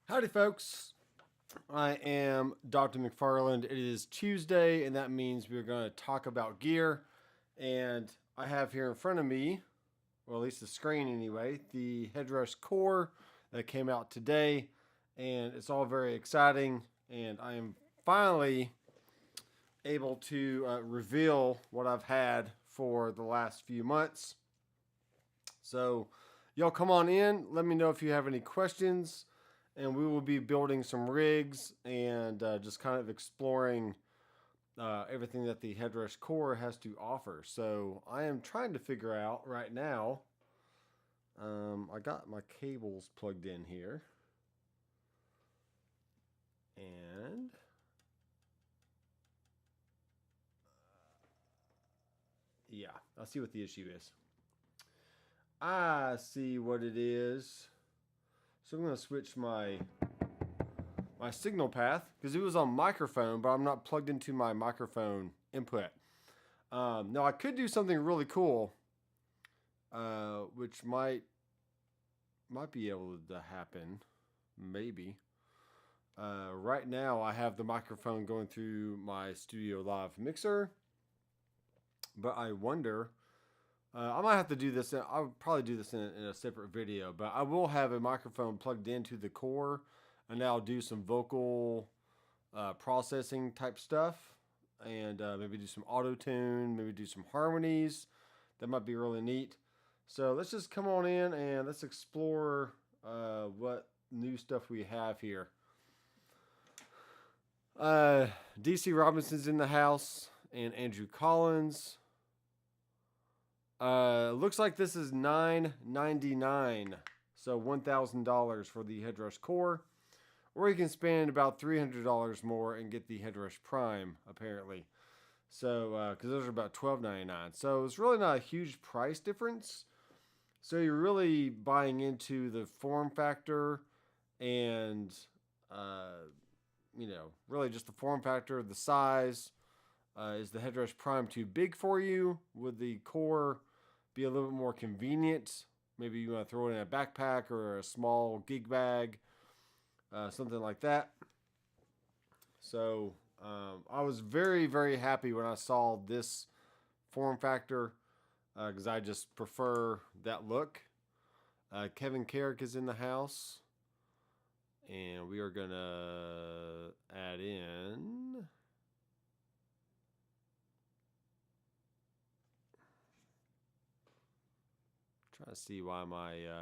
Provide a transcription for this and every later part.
Howdy, folks. I am Doctor McFarland. It is Tuesday, and that means we're going to talk about gear. And I have here in front of me, or at least the screen anyway, the Headrush core that came out today. And it's all very exciting. And I am finally able to reveal what I've had for the last few months. So, y'all come on in. Let me know if you have any questions. And we will be building some rigs and just kind of exploring everything that the Headrush core has to offer. So I am trying to figure out right now. I got my cables plugged in here. And yeah, I'll see what the issue is. I see what it is. So I'm going to switch my signal path because it was on microphone, but I'm not plugged into my microphone input. Now I could do something really cool, which might be able to happen, maybe. Right now I have the microphone going through my Studio Live mixer, but I wonder. I might have to do this. I'll probably do this in a separate video, but I will have a microphone plugged into the core, and I'll do some vocal processing type stuff, and maybe do some auto tune, maybe do some harmonies. That might be really neat. So let's just come on in and let's explore what new stuff we have here. DC Robinson's in the house, and Andrew Collins. Looks like this is $9.99, so $1,000 for the Headrush core, or you can spend about $300 more and get the Headrush Prime, apparently. So, because those are about $12.99, so it's really not a huge price difference. So you're really buying into the form factor, and really just the form factor, the size. Is the Headrush Prime too big for you? Would the core be a little bit more convenient? Maybe you want to throw it in a backpack or a small gig bag, something like that. So I was very, very happy when I saw this form factor because I just prefer that look. Kevin Carrick is in the house, and we are going to add in... Trying to see why my yeah,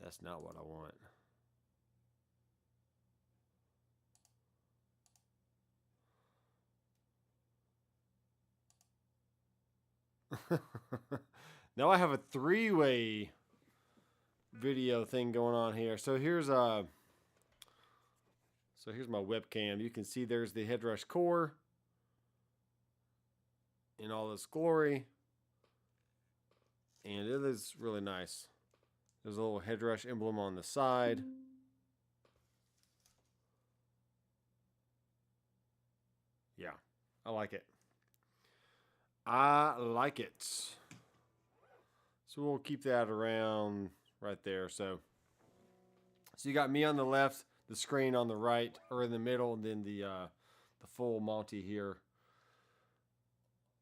that's not what I want. Now I have a three-way video thing going on here. So here's my webcam. You can see there's the Headrush core in all its glory, and it is really nice. There's a little Headrush emblem on the side. Yeah, I like it. I like it. So we'll keep that around right there. So you got me on the left, the screen on the right, or in the middle, and then the full Monty here.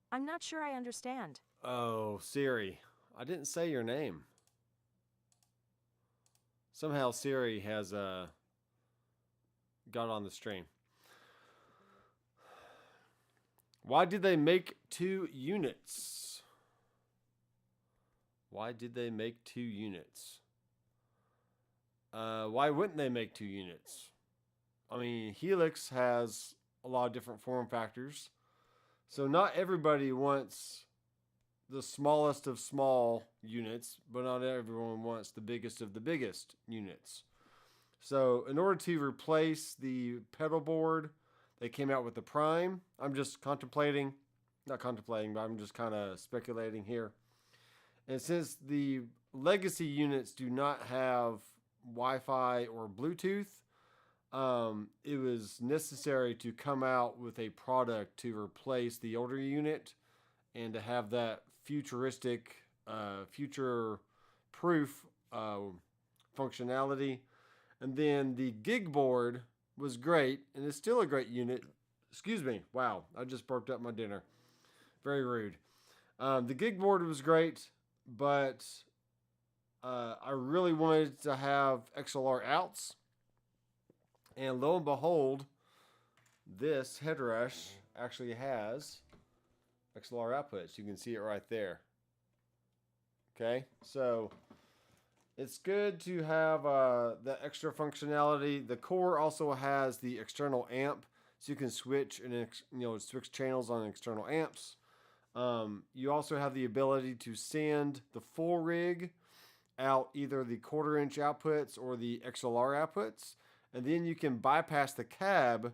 I'm not sure I understand. Oh, Siri, I didn't say your name. Somehow Siri has got on the stream. Why did they make 2 units? Why did they make 2 units? Why wouldn't they make 2 units? I mean, Helix has a lot of different form factors. So not everybody wants the smallest of small units, but not everyone wants the biggest of the biggest units. So in order to replace the pedal board, they came out with the Prime. I'm just not contemplating, but I'm just kind of speculating here. And since the legacy units do not have Wi-Fi or Bluetooth, it was necessary to come out with a product to replace the older unit and to have that futuristic future-proof functionality. And then the gig board was great, and it's still a great unit. Excuse me. Wow, I just burped up my dinner. Very rude. The gig board was great, but I really wanted to have XLR outs. And lo and behold, this Headrush actually has XLR outputs. You can see it right there. Okay, so it's good to have the extra functionality. The core also has the external amp, so you can switch and switch channels on external amps. You also have the ability to send the full rig out either the 1/4 inch outputs or the XLR outputs, and then you can bypass the cab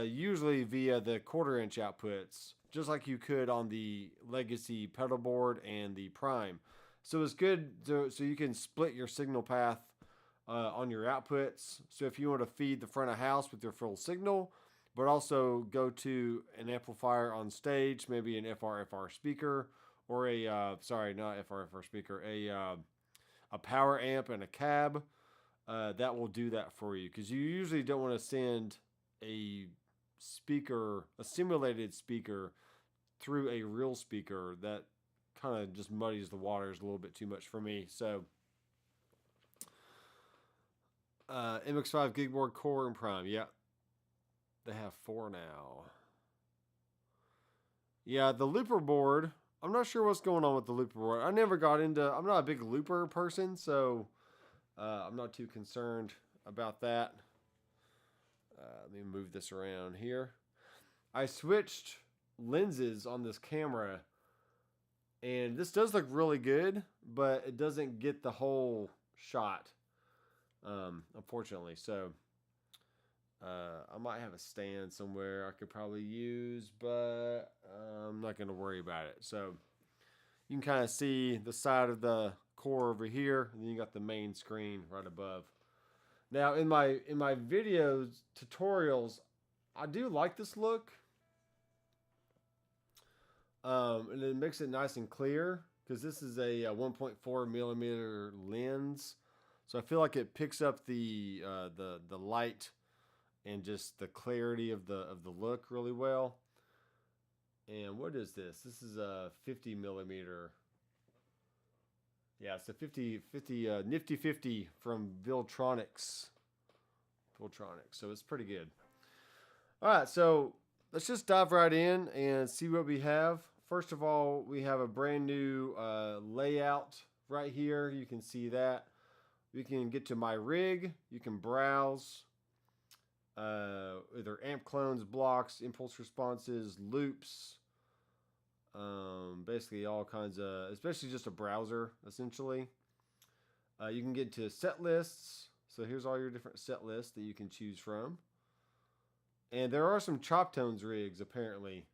usually via the 1/4 inch outputs, just like you could on the Legacy pedal board and the Prime. So it's good so you can split your signal path on your outputs. So if you want to feed the front of house with your full signal, but also go to an amplifier on stage, maybe an FR speaker, or a not FR speaker, a power amp and a cab, that will do that for you, because you usually don't want to send a simulated speaker through a real speaker. That kind of just muddies the waters a little bit too much for me. So MX5 gig board, core, and Prime. Yeah, they have 4 now. Yeah, the looper board, I'm not sure what's going on with the looper board. I never got into, I'm not a big looper person, so I'm not too concerned about that. Let me move this around here. I switched lenses on this camera, and this does look really good, but it doesn't get the whole shot, unfortunately. So I might have a stand somewhere I could probably use, but I'm not going to worry about it. So you can kind of see the side of the core over here, and then you got the main screen right above. Now in my videos, tutorials, I do like this look. And it makes it nice and clear, because this is a 1.4 millimeter lens. So I feel like it picks up the light and just the clarity of the look really well. And what is this? This is a 50 millimeter. Yeah, it's a 50 Nifty 50 from Viltronics. So it's pretty good. All right, so let's just dive right in and see what we have. First of all, we have a brand new layout right here. You can see that. We can get to my rig. You can browse either amp clones, blocks, impulse responses, loops, basically all kinds of, especially just a browser, essentially. You can get to set lists. So here's all your different set lists that you can choose from. And there are some chop tones rigs, apparently,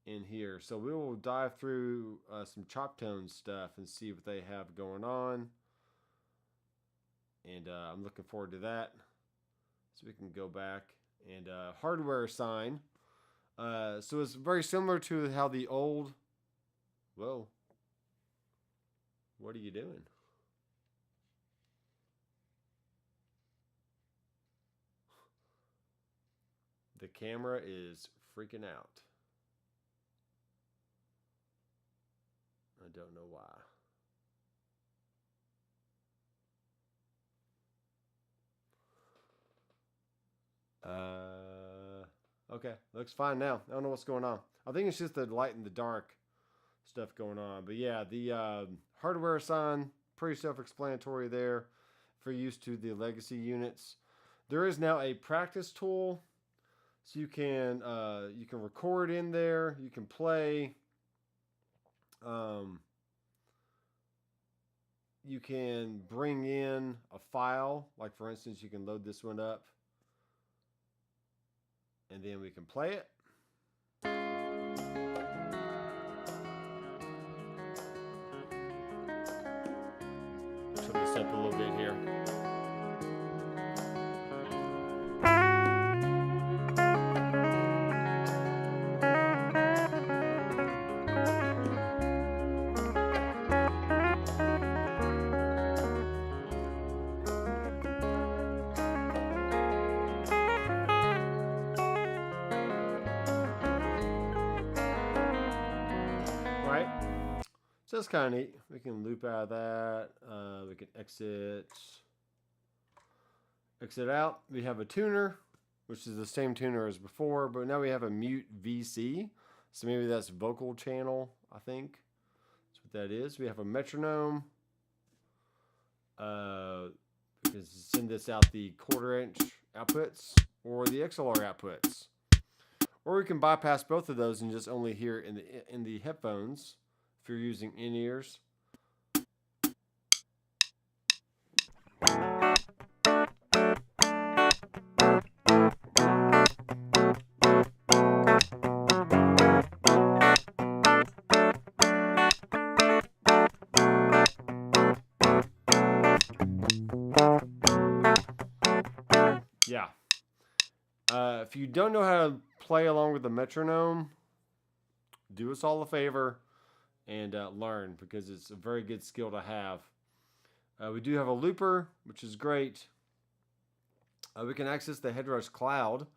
in here. So we will dive through some chop tone stuff and see what they have going on. And I'm looking forward to that. So we can go back and hardware assign. So it's very similar to how the old... Whoa. What are you doing? The camera is freaking out. I don't know why. Okay, looks fine now. I don't know what's going on. I think it's just the light and the dark stuff going on. But yeah, the hardware assign, pretty self-explanatory there for use to the legacy units. There is now a practice tool, so you can record in there. You can play. You can bring in a file, like for instance, you can load this one up, and then we can play it. Turn this up a little bit here. So that's kind of neat. We can loop out of that. We can exit out. We have a tuner, which is the same tuner as before, but now we have a mute VC. So maybe that's vocal channel, I think. That's what that is. We have a metronome. We can send this out the 1/4 inch outputs or the XLR outputs. Or we can bypass both of those and just only hear it in the headphones if you're using in-ears. Yeah. If you don't know how to play along with the metronome, do us all a favor and learn, because it's a very good skill to have. We do have a looper, which is great. We can access the Headrush cloud,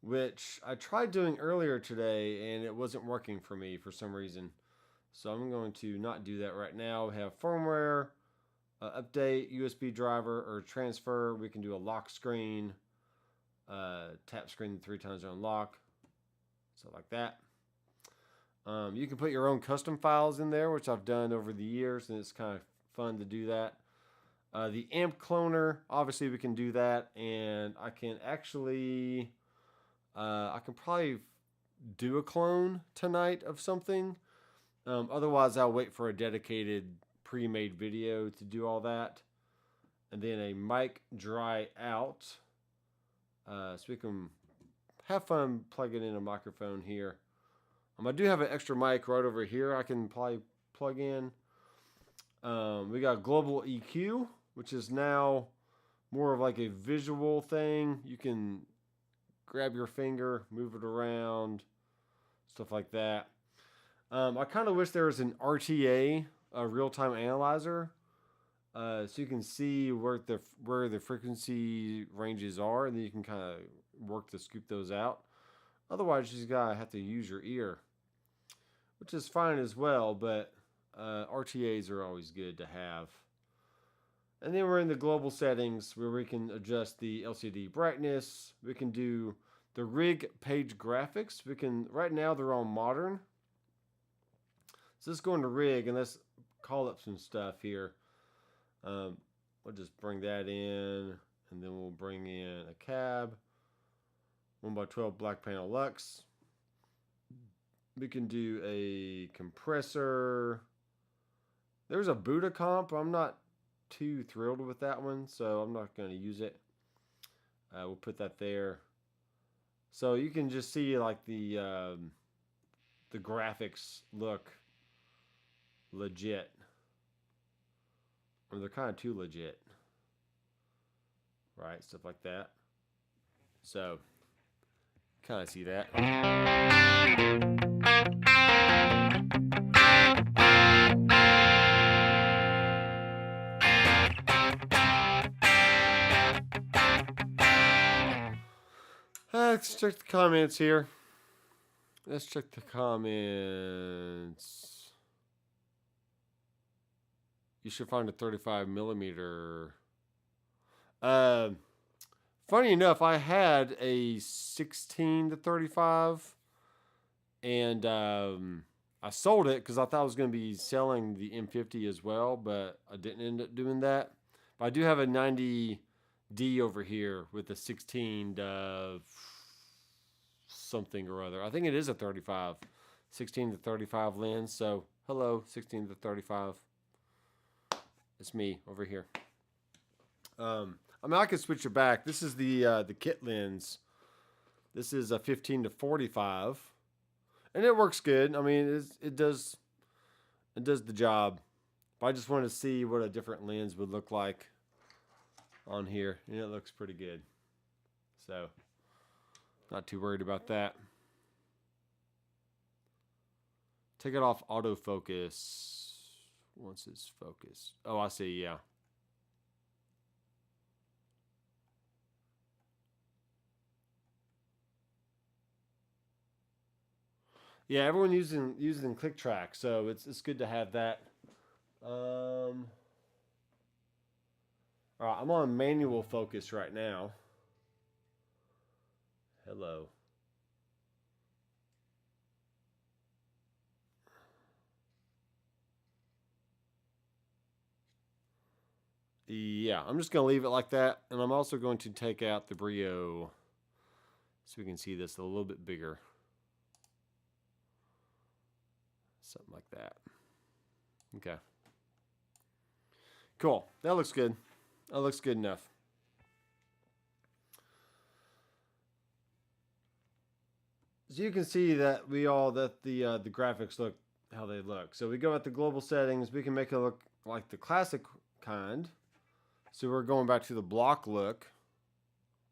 which I tried doing earlier today and it wasn't working for me for some reason. So I'm going to not do that right now. We have firmware, update, USB driver or transfer. We can do a lock screen, tap screen 3 times to unlock, stuff like that. You can put your own custom files in there, which I've done over the years, and it's kind of fun to do that. The amp cloner, obviously we can do that, and I can actually, I can probably do a clone tonight of something. Otherwise, I'll wait for a dedicated pre-made video to do all that. And then a mic dry out. So we can have fun plugging in a microphone here. I do have an extra mic right over here I can probably plug in. We got global EQ, which is now more of like a visual thing. You can grab your finger, move it around, stuff like that. I kind of wish there was an RTA, a real-time analyzer, so you can see where the frequency ranges are, and then you can kind of work to scoop those out. Otherwise, you just gotta have to use your ear, which is fine as well, but RTAs are always good to have. And then we're in the global settings where we can adjust the LCD brightness. We can do the rig page graphics. We can, right now they're on modern. So let's go into rig and let's call up some stuff here. We'll just bring that in, and then we'll bring in a cab, 1x12 black panel Lux. We can do a compressor. There's a Buddha comp. I'm not too thrilled with that one, so I'm not going to use it. We'll put that there. So you can just see like the graphics look legit, or they're kind of too legit, right? Stuff like that. So kind of see that. Let's check the comments here. Let's check the comments. You should find a 35 millimeter. Funny enough, I had a 16 to 35, and I sold it because I thought I was going to be selling the M50 as well, but I didn't end up doing that. But I do have a 90D over here with a 16 to something or other. I think it is a 35, 16 to 35 lens. So hello, 16 to 35. It's me over here. I mean, I could switch it back. This is the kit lens. This is a 15 to 45, and it works good. I mean, it does the job. But I just wanted to see what a different lens would look like on here, and it looks pretty good. So, not too worried about that. Take it off autofocus once it's focused. Oh, I see. Yeah. Yeah, everyone using click track, so it's good to have that. All right, I'm on manual focus right now. Hello. Yeah, I'm just going to leave it like that. And I'm also going to take out the Brio so we can see this a little bit bigger. Something like that. Okay. Cool. That looks good. That looks good enough. So you can see that the graphics look how they look. So we go at the global settings. We can make it look like the classic kind. So we're going back to the block look,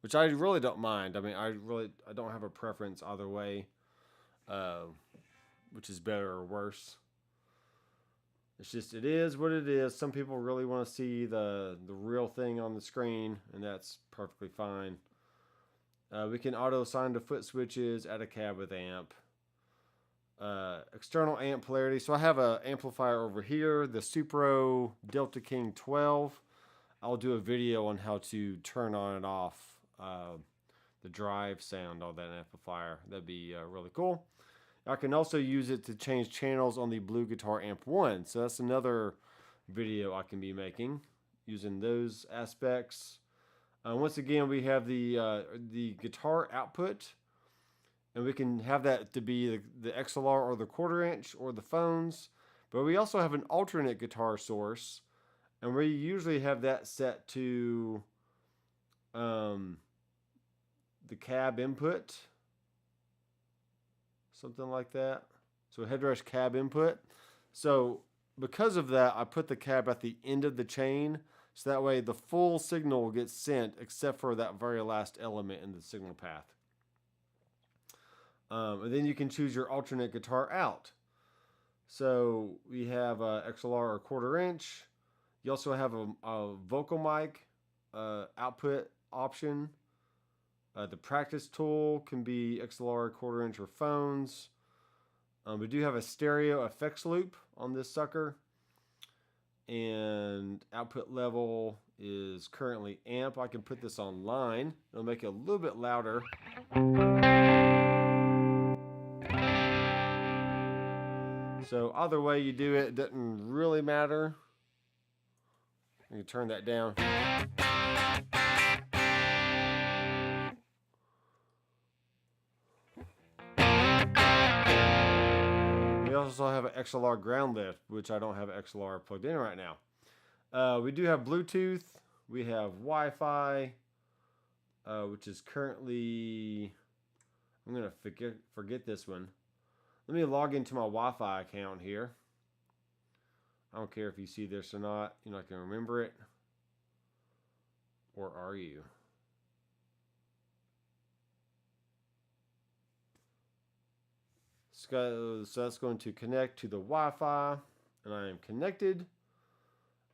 which I really don't mind. I mean, I don't have a preference either way, which is better or worse. It's just, it is what it is. Some people really want to see the real thing on the screen, and that's perfectly fine. We can auto assign to foot switches, add a cab with amp. External amp polarity. So I have an amplifier over here, the Supro Delta King 12. I'll do a video on how to turn on and off the drive sound on that amplifier. That'd be really cool. I can also use it to change channels on the Blue Guitar Amp 1. So that's another video I can be making using those aspects. Once again, we have the guitar output, and we can have that to be the XLR or the 1/4 inch or the phones. But we also have an alternate guitar source, and we usually have that set to the cab input, something like that. So Headrush cab input. So because of that, I put the cab at the end of the chain, so that way the full signal gets sent except for that very last element in the signal path. And then you can choose your alternate guitar out. So we have XLR or 1/4 inch. You also have a vocal mic output option. The practice tool can be XLR, 1/4 inch, or phones. We do have a stereo effects loop on this sucker. And output level is currently amp. I can put this on line. It'll make it a little bit louder. So either way you do it, it doesn't really matter. You can turn that down. We also have an XLR ground lift, which I don't have an XLR plugged in right now. We do have Bluetooth. We have Wi-Fi, which is currently, I'm going to forget this one. Let me log into my Wi-Fi account here. I don't care if you see this or not. You're not going to remember it. Or are you? So that's going to connect to the Wi-Fi, and I am connected.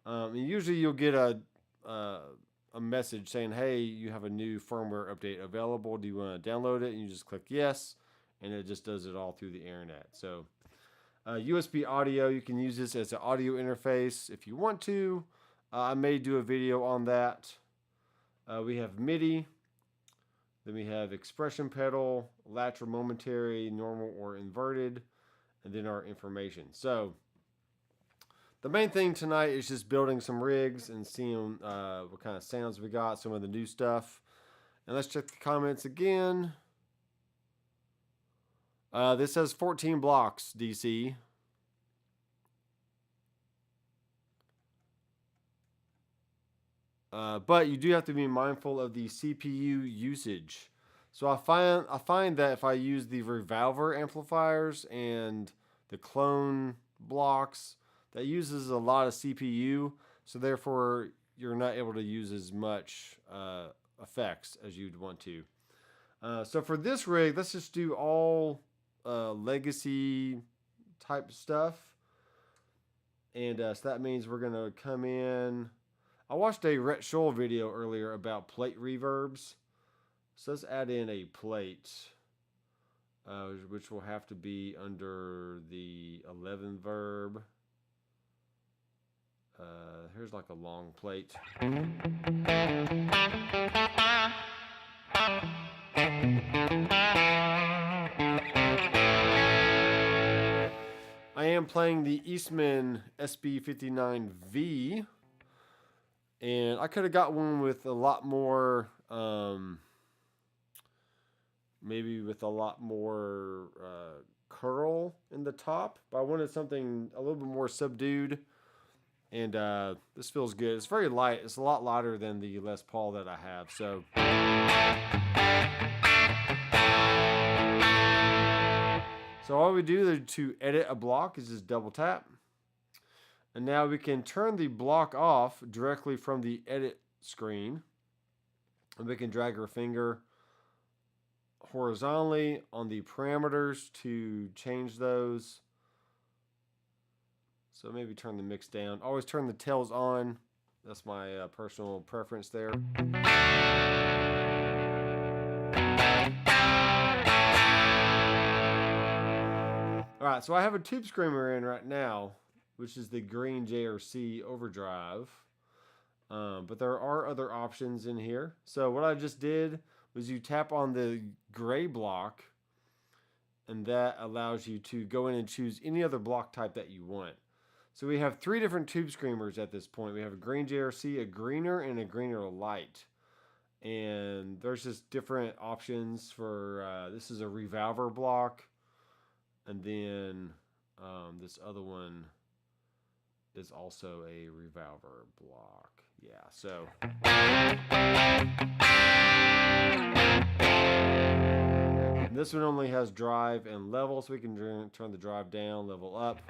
And usually you'll get a message saying, hey, you have a new firmware update available. Do you want to download it? And you just click yes, and it just does it all through the internet. So USB audio, you can use this as an audio interface if you want to. I may do a video on that. We have MIDI. Then we have expression pedal, latch or momentary, normal or inverted, and then our information. So the main thing tonight is just building some rigs and seeing what kind of sounds we got, some of the new stuff. And let's check the comments again. This says 14 blocks, DC. But you do have to be mindful of the CPU usage. So I find that if I use the revolver amplifiers and the clone blocks, that uses a lot of CPU. So therefore, you're not able to use as much effects as you'd want to. So for this rig, let's just do all legacy type stuff. And so that means we're going to come in. I watched a Rhett Scholl video earlier about plate reverbs. So let's add in a plate. which will have to be under the 11 verb. Here's like a long plate. I am playing the Eastman SB59V, and I could have got one with a lot more, maybe with a lot more curl in the top, but I wanted something a little bit more subdued, and this feels good. It's very light. It's a lot lighter than the Les Paul that I have, so... So all we do to edit a block is just double tap. And now we can turn the block off directly from the edit screen. And we can drag our finger horizontally on the parameters to change those. So maybe turn the mix down. Always turn the tails on. That's my personal preference there. Alright, so I have a tube screamer in right now, which is the green JRC overdrive. But there are other options in here. So what I just did was you tap on the gray block, and that allows you to go in and choose any other block type that you want. So we have 3 different tube screamers at this point. We have a green JRC, a greener, and a greener light. And there's just different options for, this is a revolver block. And then this other one is also a revolver block. Yeah, so. And this one only has drive and level, so we can turn the drive down, level up.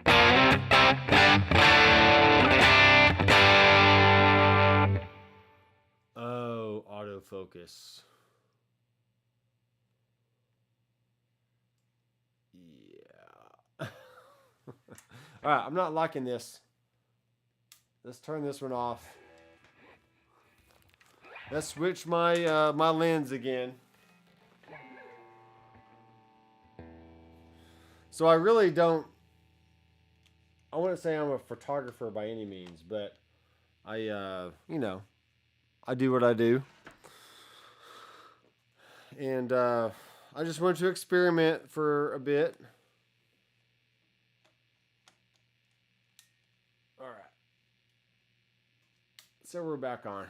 Oh, autofocus. Alright, I'm not liking this. Let's turn this one off. Let's switch my my lens again. So I really don't... I wouldn't say I'm a photographer by any means, but I, you know, I do what I do. And I just wanted to experiment for a bit. So we're back on.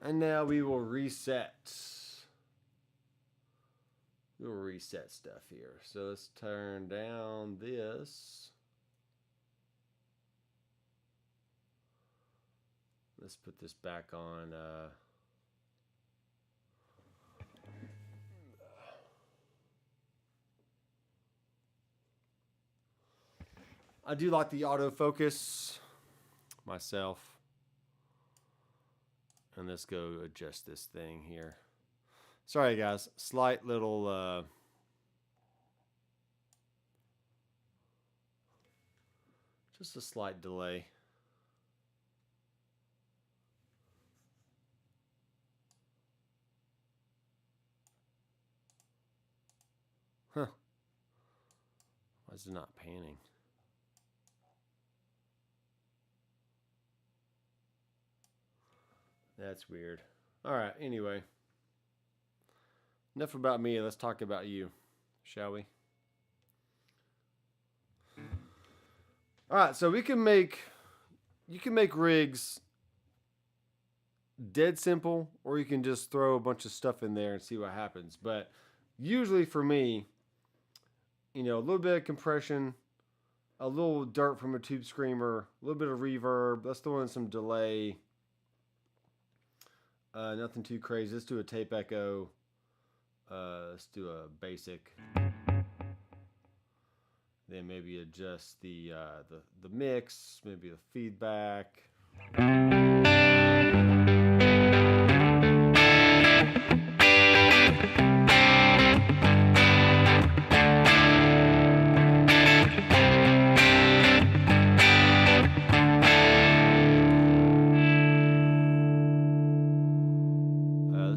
And now we will reset. We'll reset stuff here. So let's turn down this. Let's put this back on. I do like the autofocus myself. And let's go adjust this thing here. Sorry guys, slight little just a slight delay. Huh. Why is it not panning? That's weird. Alright, anyway. Enough about me. Let's talk about you, shall we? Alright, so you can make rigs dead simple, or you can just throw a bunch of stuff in there and see what happens. But usually for me, you know, a little bit of compression, a little dirt from a tube screamer, a little bit of reverb, let's throw in some delay. Nothing too crazy. Let's do a tape echo. Let's do a basic. Then maybe adjust the mix, maybe the feedback.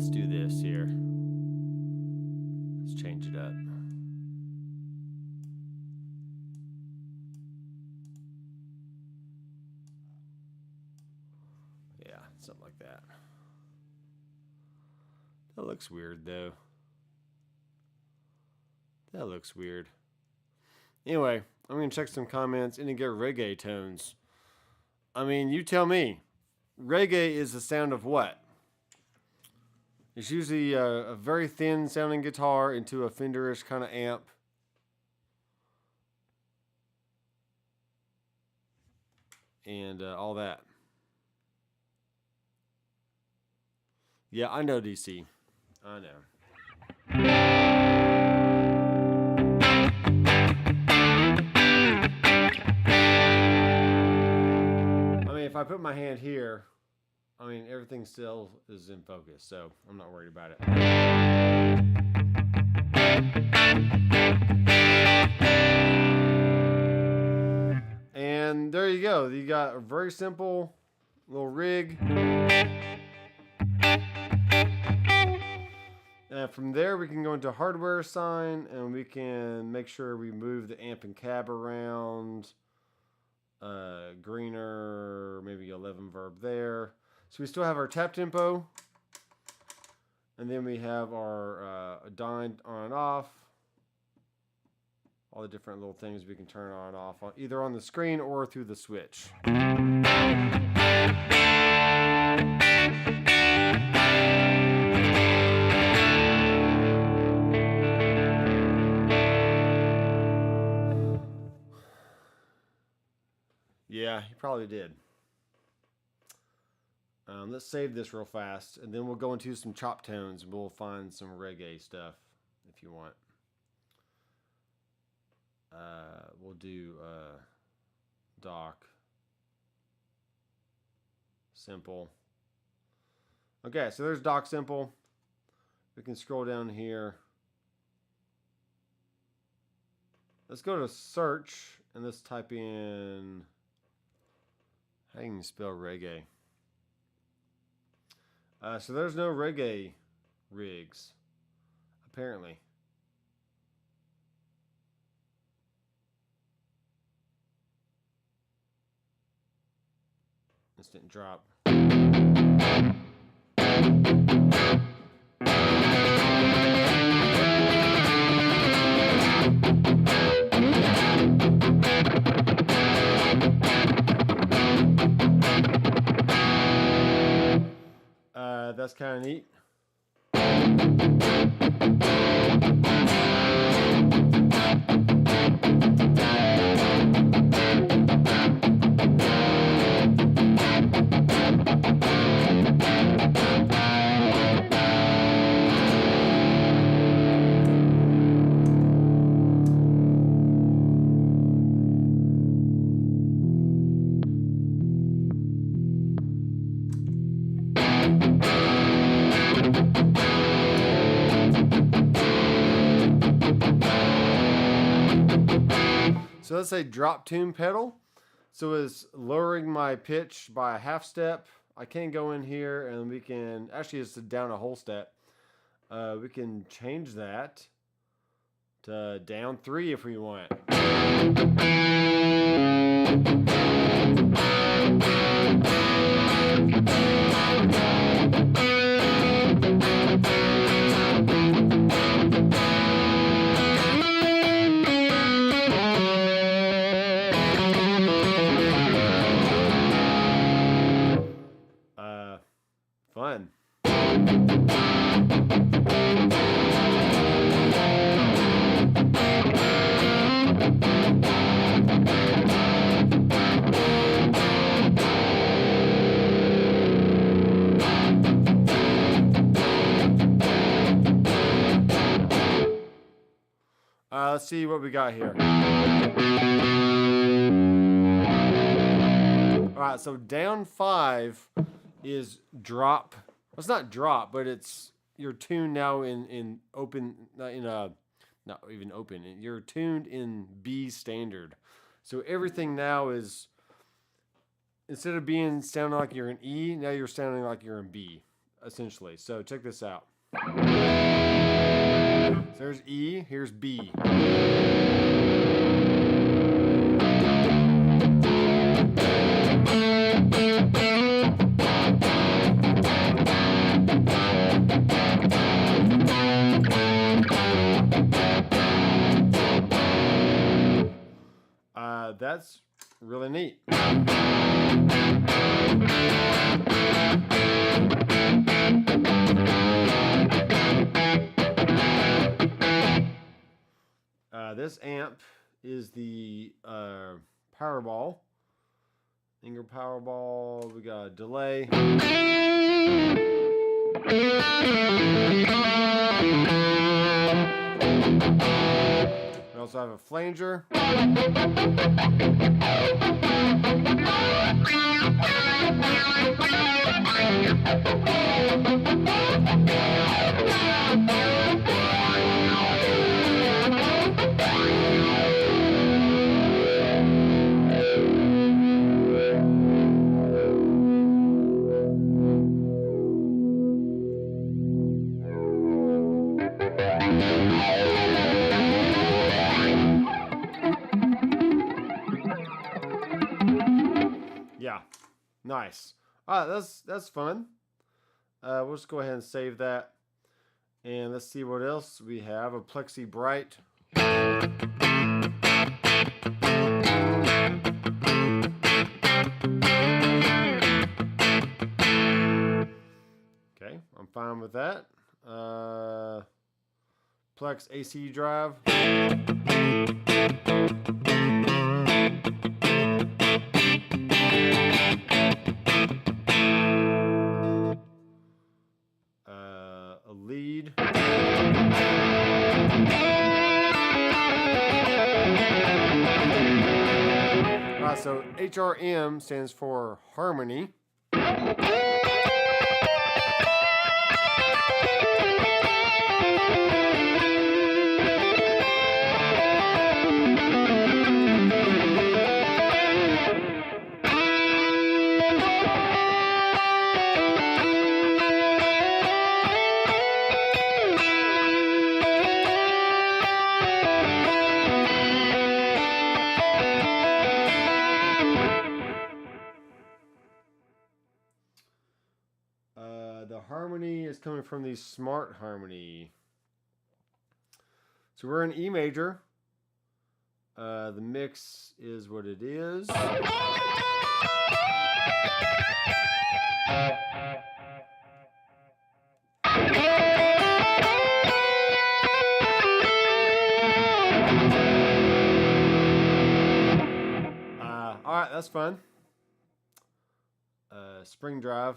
let's do this here. Let's change it up. Yeah, something like that. That looks weird, though. That looks weird. Anyway, I'm going to check some comments and get reggae tones. I mean, you tell me. Reggae is the sound of what? It's usually a very thin sounding guitar into a Fenderish kind of amp. And all that. Yeah, I know, DC. I know. I mean, if I put my hand here, I mean, everything still is in focus, so I'm not worried about it. And there you go. You got a very simple little rig. And from there, we can go into hardware assign, and we can make sure we move the amp and cab around. Greener, maybe 11 verb there. So we still have our tap tempo. And then we have our dyne on and off. All the different little things we can turn on and off, either on the screen or through the switch. Yeah, he probably did. Let's save this real fast, and then we'll go into some chop tones, and we'll find some reggae stuff if you want. We'll do Doc. Simple. Okay, so there's Doc Simple. We can scroll down here. Let's go to search, and let's type in... How do you spell reggae? So there's no reggae rigs, apparently. This didn't drop. That's kind of neat. So let's say drop tune pedal. So it's lowering my pitch by a half step. I can go in here and we can, actually it's down a whole step. We can change that to down 3 if we want. Fun. Let's see what we got here. All right, so down 5 is drop. Well, it's not drop, but it's your tune now in open, not even open. You're tuned in B standard. So everything now is, instead of sounding like you're in E, now you're sounding like you're in B. essentially. So check this out. So there's E, here's B. That's really neat. This amp is the Powerball. Inger Powerball. We got a delay. We also have a flanger. Yeah, nice. All right, that's fun. We'll just go ahead and save that. And let's see what else we have. A Plexi Bright. Okay, I'm fine with that. Plex AC drive. A lead. Alright, so HRM stands for harmony. The harmony is coming from the Smart Harmony. So we're in E major. The mix is what it is. All right, that's fun. Spring drive.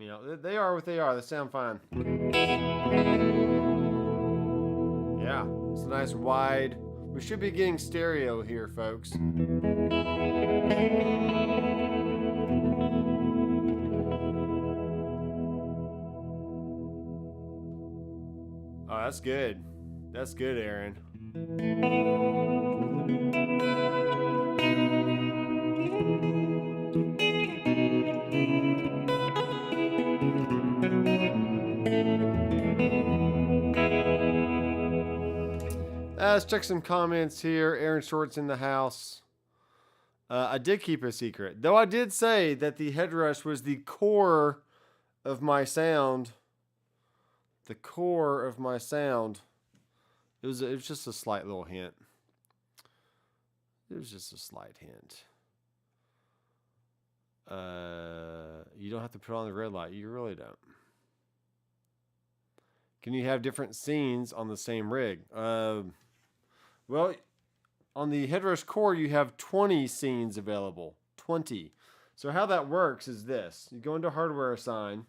You know, they are what they are. They sound fine. Yeah, it's a nice wide. We should be getting stereo here, folks. Oh, that's good. That's good, Aaron. Let's check some comments here. Aaron Short's in the house. I did keep a secret, though I did say that the Headrush was the core of my sound. The core of my sound. It was just a slight little hint. It was just a slight hint. You don't have to put on the red light. You really don't. Can you have different scenes on the same rig? Well, on the Headrush core, you have 20 scenes available. 20. So how that works is this. You go into hardware assign,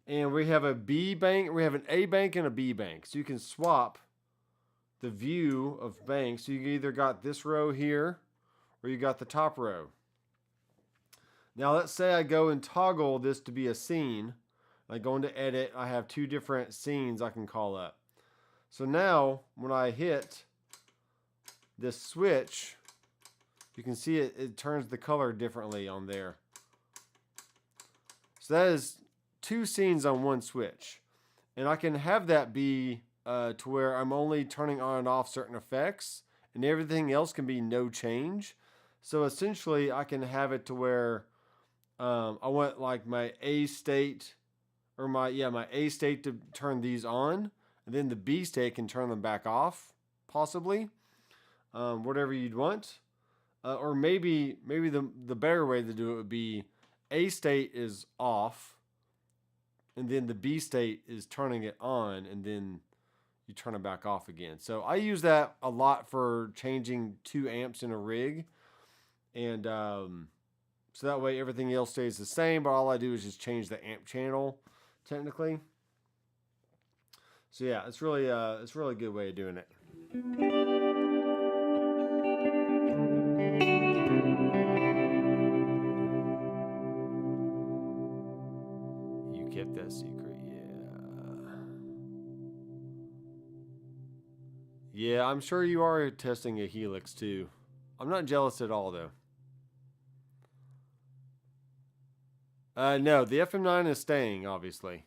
and we have a B bank, we have an A bank and a B bank. So you can swap the view of banks. So you either got this row here, or you got the top row. Now let's say I go and toggle this to be a scene. I go into edit, I have two different scenes I can call up. So now, when I hit this switch, you can see it turns the color differently on there. So that is 2 scenes on one switch. And I can have that be to where I'm only turning on and off certain effects, and everything else can be no change. So essentially, I can have it to where I want like my A state, or my A state to turn these on, and then the B state can turn them back off, possibly. Whatever you'd want. Or maybe the better way to do it would be A state is off, and then the B state is turning it on, and then you turn it back off again. So I use that a lot for changing 2 amps in a rig. And so that way everything else stays the same, but all I do is just change the amp channel, technically. So yeah, it's really a good way of doing it. You kept that secret, yeah. Yeah, I'm sure you are testing a Helix too. I'm not jealous at all, though. No, the FM9 is staying, obviously.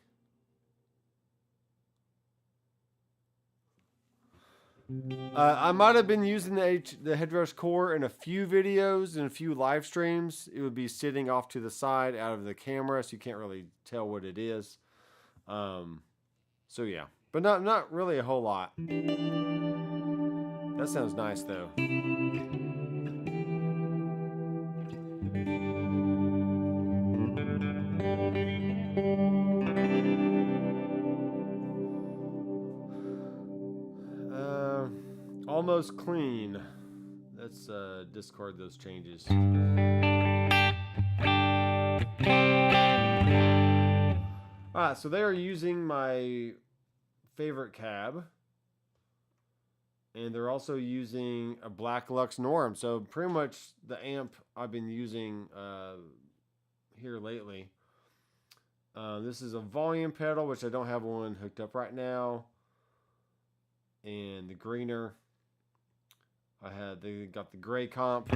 I might have been using the Headrush core in a few videos and a few live streams. It would be sitting off to the side out of the camera, so you can't really tell what it is. So yeah, but not really a whole lot. That sounds nice, though. Almost clean. Let's discard those changes. Alright, so they are using my favorite cab. And they're also using a Black Lux Norm. So pretty much the amp I've been using here lately. This is a volume pedal, which I don't have one hooked up right now. And the greener. They got the gray comp.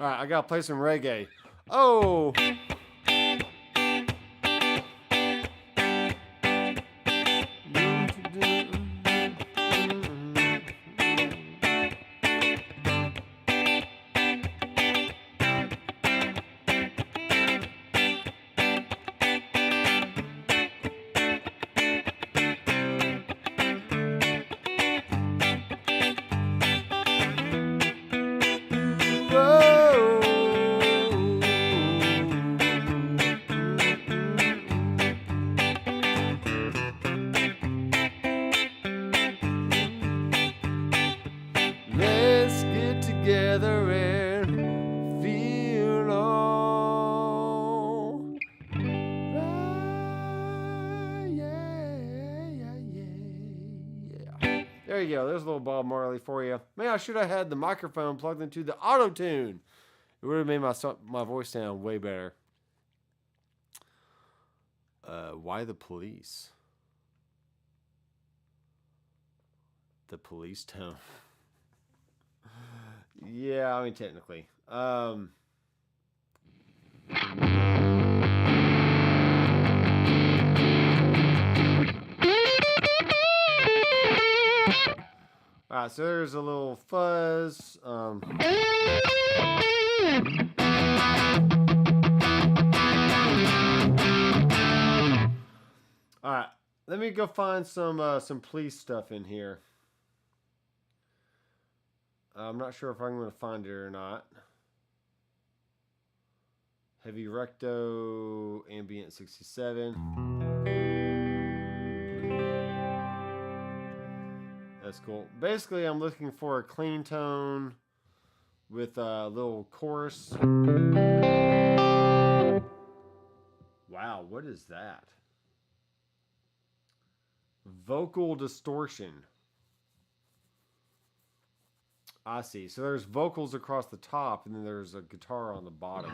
Alright, I gotta play some reggae. Oh! Together and feel all right, yeah. There you go. There's a little Bob Marley for you. Man, I should have had the microphone plugged into the auto-tune. It would have made my voice sound way better. Why the police? The police tone. Yeah, I mean, technically. Alright, so there's a little fuzz. Alright, let me go find some police stuff in here. I'm not sure if I'm going to find it or not. Heavy Recto, Ambient 67. That's cool. Basically, I'm looking for a clean tone with a little chorus. Wow, what is that? Vocal distortion. I see. So there's vocals across the top, and then there's a guitar on the bottom.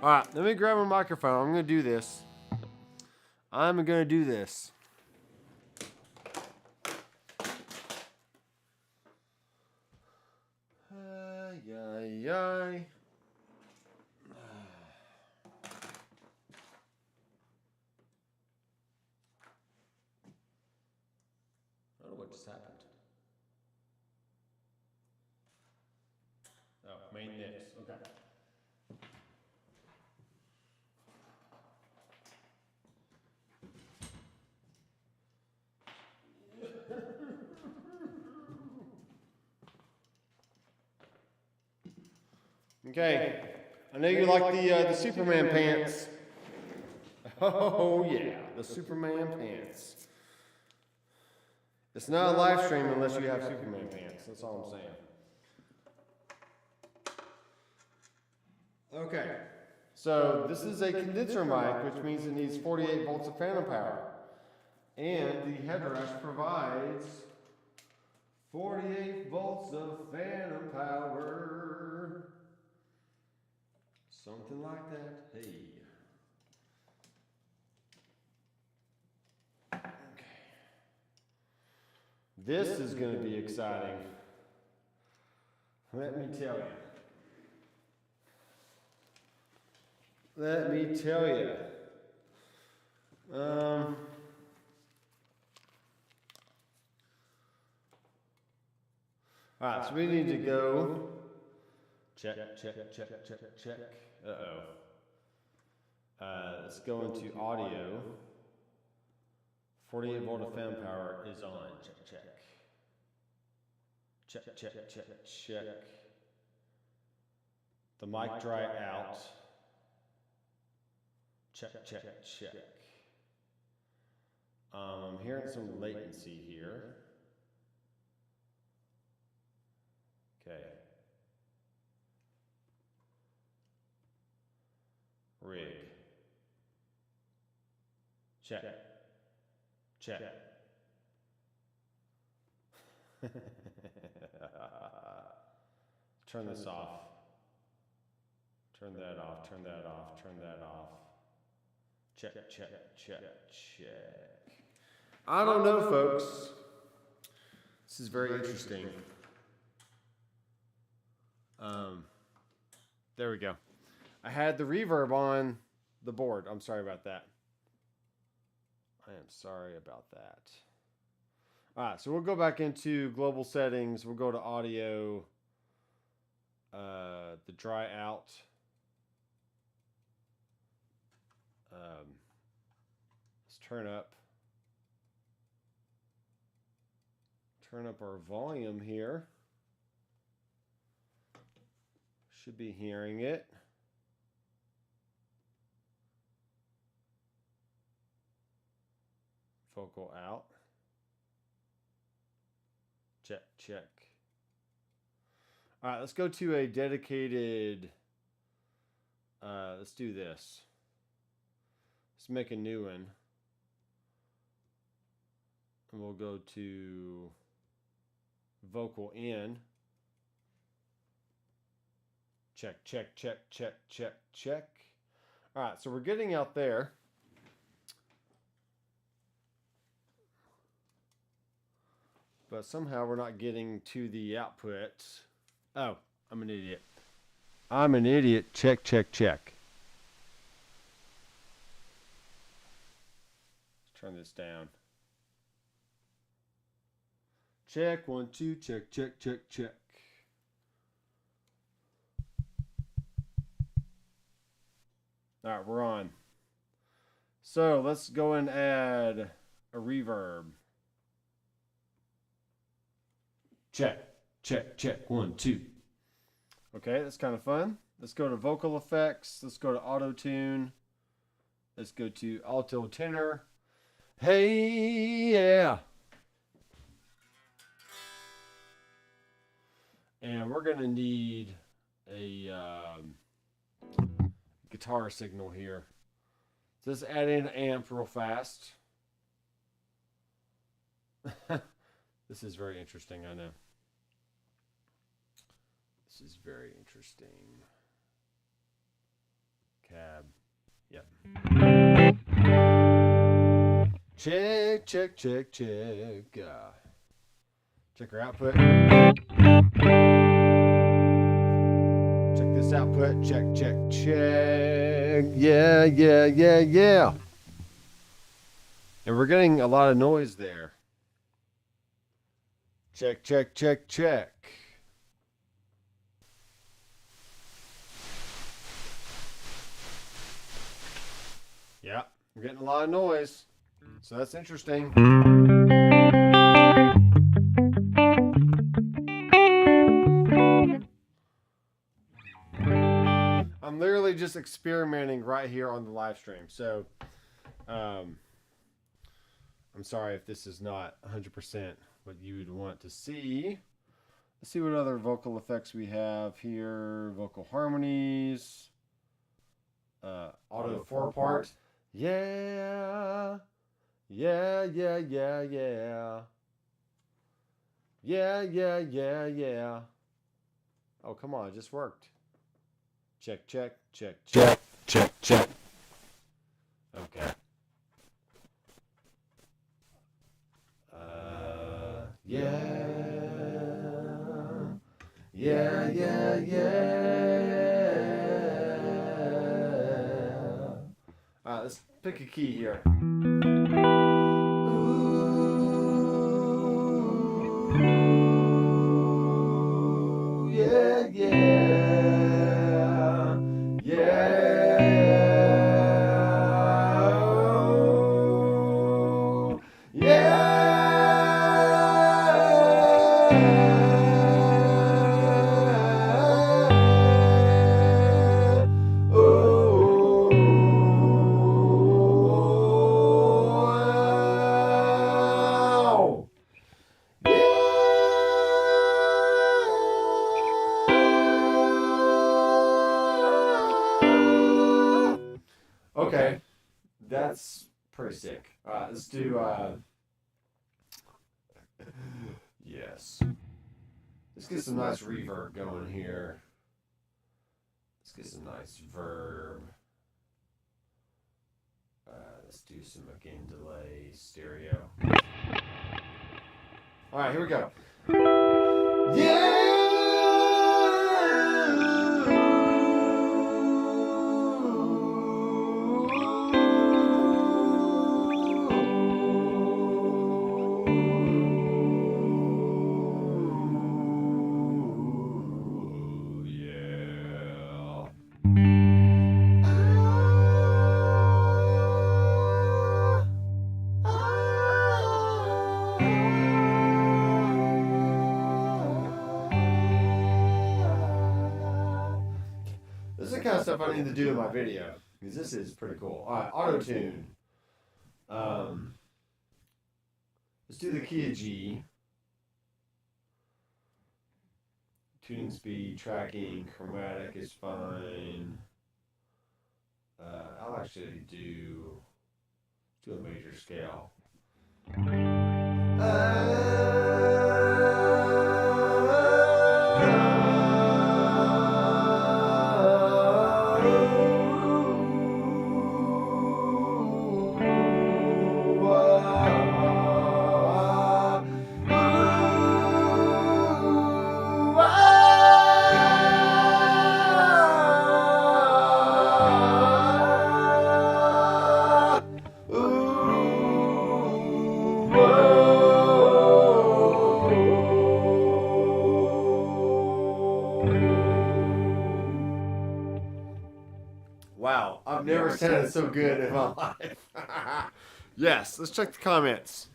All right, let me grab a microphone. I'm going to do this. I'm going to do this. Ay. I don't know what just happened. Oh, main mix. Okay. Okay, I know you like the Superman pants. Oh yeah, the Superman pants. It's not a live stream unless you have Superman pants. That's all I'm saying. Okay, so this is a condenser mic, which means it needs 48 volts of phantom power. And the Headrush provides 48 volts of phantom power. Something like that. Hey. Okay. This is going to be exciting. Let me tell you. Let me tell you. All right, so we need to go. Check. Uh-oh. Let's go into audio. 48 volt of fan power is on. Check. The mic dry out. Check. I'm hearing some latency here. Okay. Rig. Check. Turn this off. Turn that off. Turn that off. Check. I don't know, folks. This is very interesting. There we go. I had the reverb on the board. I'm sorry about that. I am sorry about that. All right, so we'll go back into global settings. We'll go to audio, the dry out. Let's turn up our volume here. Should be hearing it. Vocal out. Check. All right, let's go to a dedicated, let's do this. Let's make a new one. And we'll go to vocal in. Check. All right, so we're getting out there. But somehow we're not getting to the output. Oh, I'm an idiot. Check. Let's turn this down. Check, 1, 2, check. All right, we're on. So let's go and add a reverb. Check. 1, 2. Okay, that's kind of fun. Let's go to vocal effects. Let's go to auto tune. Let's go to alto tenor. Hey, yeah. And we're going to need a guitar signal here. So let's add in an amp real fast. This is very interesting, I know. This is very interesting. Cab. Yep. Check, check, check, check. Check our output. Check this output. Check, check, check. Yeah, yeah, yeah, yeah. And we're getting a lot of noise there. Check, check, check, check. Yeah, we're getting a lot of noise. So that's interesting. I'm literally just experimenting right here on the live stream. So I'm sorry if this is not 100% what you would want to see. Let's see what other vocal effects we have here. Vocal harmonies. Auto 4-part. Yeah. Yeah, yeah, yeah, yeah. Yeah, yeah, yeah, yeah. Oh, come on, it just worked. Check, check, check, check, check, check. Okay. Yeah. Yeah, yeah, yeah. Alright, let's pick a key here. Ooh, yeah, yeah. Yeah. Okay, that's pretty sick. Alright, let's do, yes. Let's get some nice reverb going here. Let's get some nice verb. Let's do some, again, delay, stereo. Alright, here we go. Yeah! This is the kind of stuff I need to do in my video, because this is pretty cool. Alright, auto-tune. Let's do the key of G. Tuning speed, tracking, chromatic is fine. I'll actually do a major scale. Wow, I've never sounded so good in my life. Yes, let's check the comments.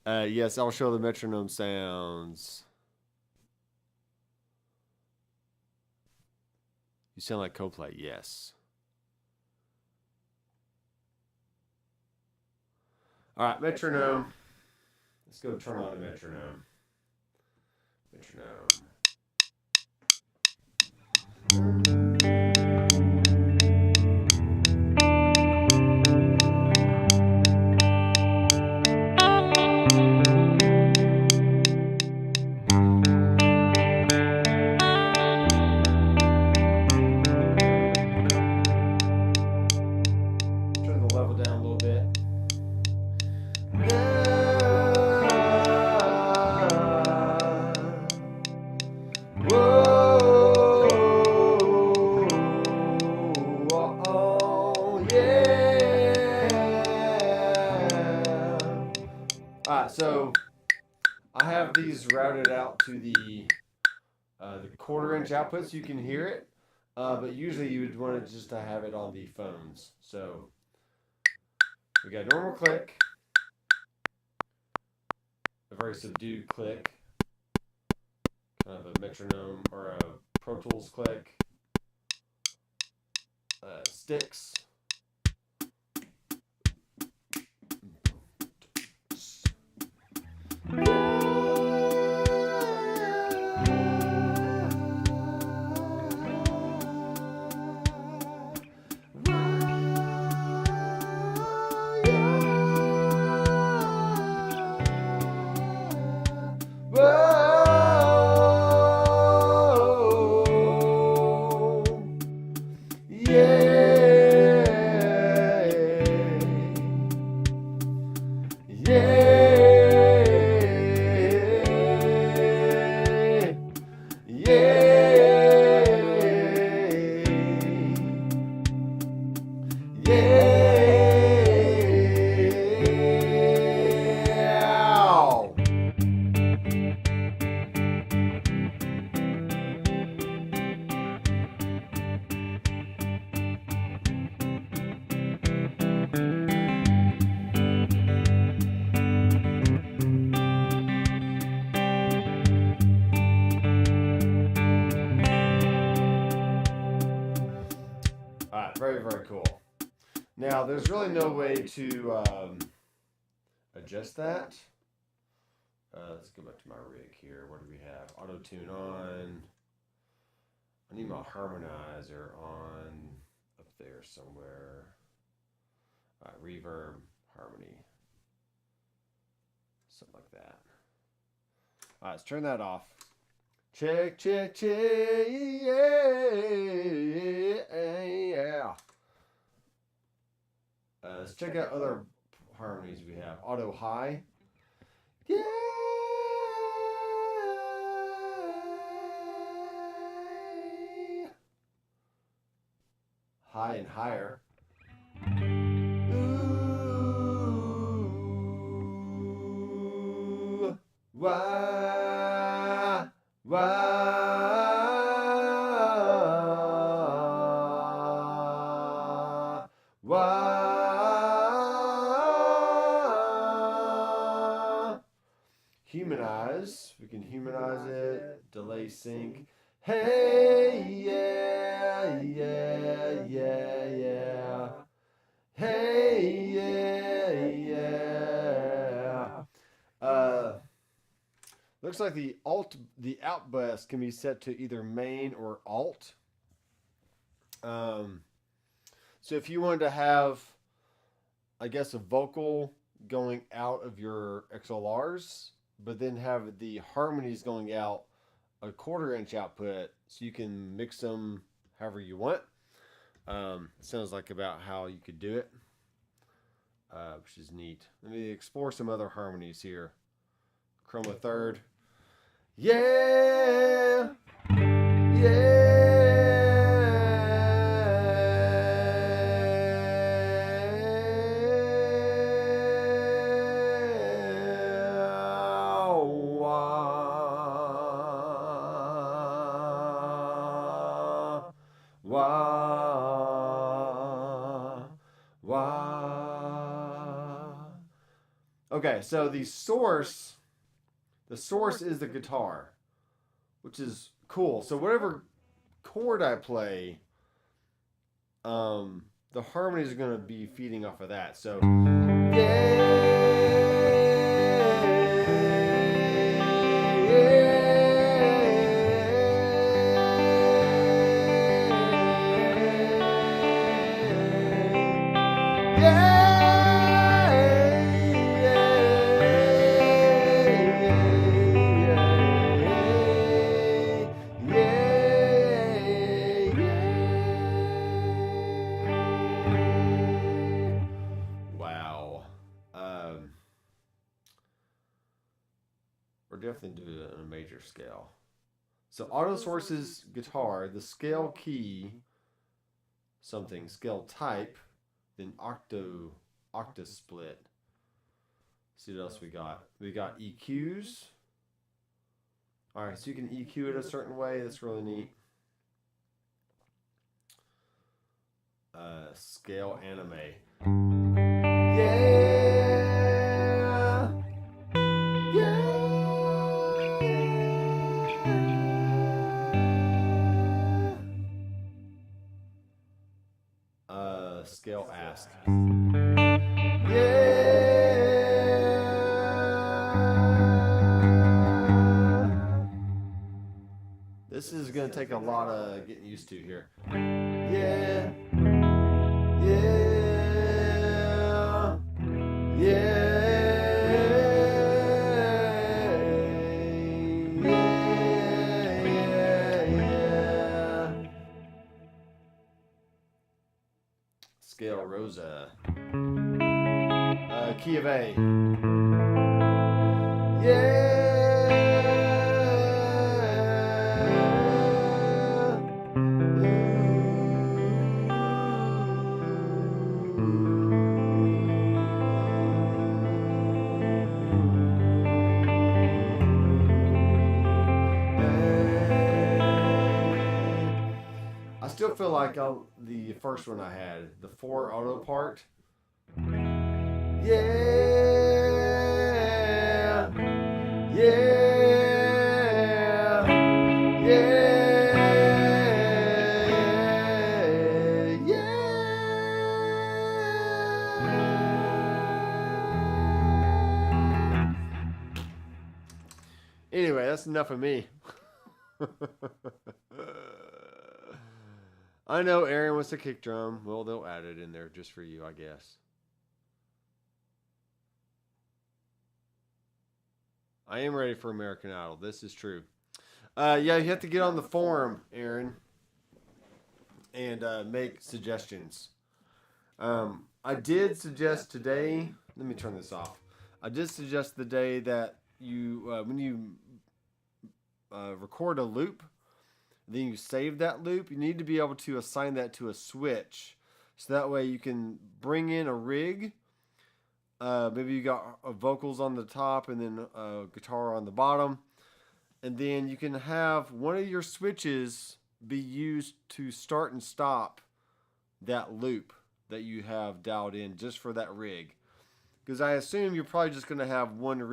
Yes, I'll show the metronome sounds. You sound like Coldplay, yes. All right, metronome. Let's go turn on the metronome. metronome. Turn the level down a little bit. Alright, so I have these routed out to the 1/4 inch output so you can hear it, but usually you would want to just have it on the phones. So we got a normal click, a very subdued click, kind of a metronome or a Pro Tools click, sticks. Very, very cool. Now, there's really no way to adjust that. Let's go back to my rig here. What do we have? Auto tune on. I need my harmonizer on up there somewhere. Reverb, harmony. Something like that. All right, let's turn that off. Check, check, check, yeah. Let's check out other harmonies we have. Auto high. Yeah. High and higher. Ooh. Why? Humanize. We can humanize it. Delay sync. Hey, yeah, yeah, yeah, yeah. Hey, yeah, yeah. Looks like the outburst can be set to either main or alt. So if you wanted to have, I guess, a vocal going out of your XLRs, but then have the harmonies going out a 1/4 inch output, so you can mix them however you want. Sounds like about how you could do it, which is neat. Let me explore some other harmonies here. Chroma third. Yeah, yeah. Okay, so the source is the guitar, which is cool. So whatever chord I play, the harmonies are going to be feeding off of that. So, yeah. Wow. We're definitely doing it on a major scale. So auto sources guitar, the scale key, something scale type, then octa split. See what else we got. We got EQs. All right, so you can EQ it a certain way. That's really neat. Scale anime. Yeah. Scale ask. Yeah. This is going to take a lot of getting used to here. Yeah. Yeah. Yeah. Scale Rosa. Key of A. Yeah. I still feel like the first one I had, the 4 auto part. Yeah, yeah, yeah, yeah. Anyway, that's enough of me. I know Aaron wants a kick drum. Well, they'll add it in there just for you, I guess. I am ready for American Idol. This is true. Yeah, you have to get on the forum, Aaron, and make suggestions. I did suggest today. Let me turn this off. I did suggest the day that you, when you record a loop, then you save that loop, you need to be able to assign that to a switch. So that way you can bring in a rig. Maybe you got vocals on the top and then a guitar on the bottom. And then you can have one of your switches be used to start and stop that loop that you have dialed in just for that rig. Because I assume you're probably just going to have one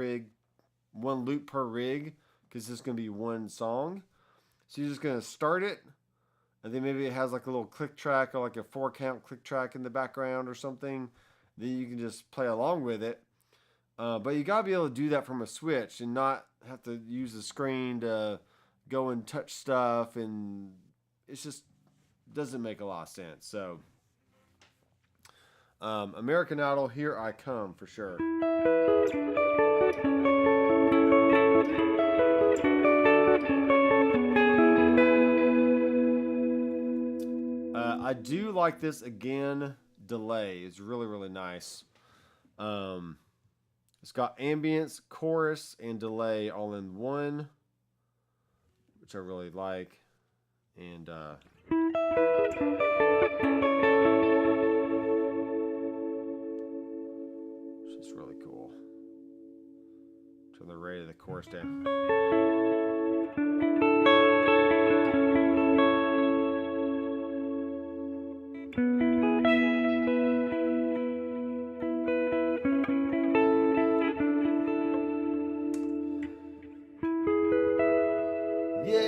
loop per rig, because it's going to be one song. So you're just going to start it, and then maybe it has like a little click track or like a 4-count click track in the background or something. Then you can just play along with it. But you got to be able to do that from a switch and not have to use the screen to go and touch stuff. And it just doesn't make a lot of sense. So American Idol, here I come for sure. I do like this again. Delay is really, really nice. It's got ambience, chorus, and delay all in one, which I really like. And it's just really cool. Turn the rate of the chorus down. Yeah.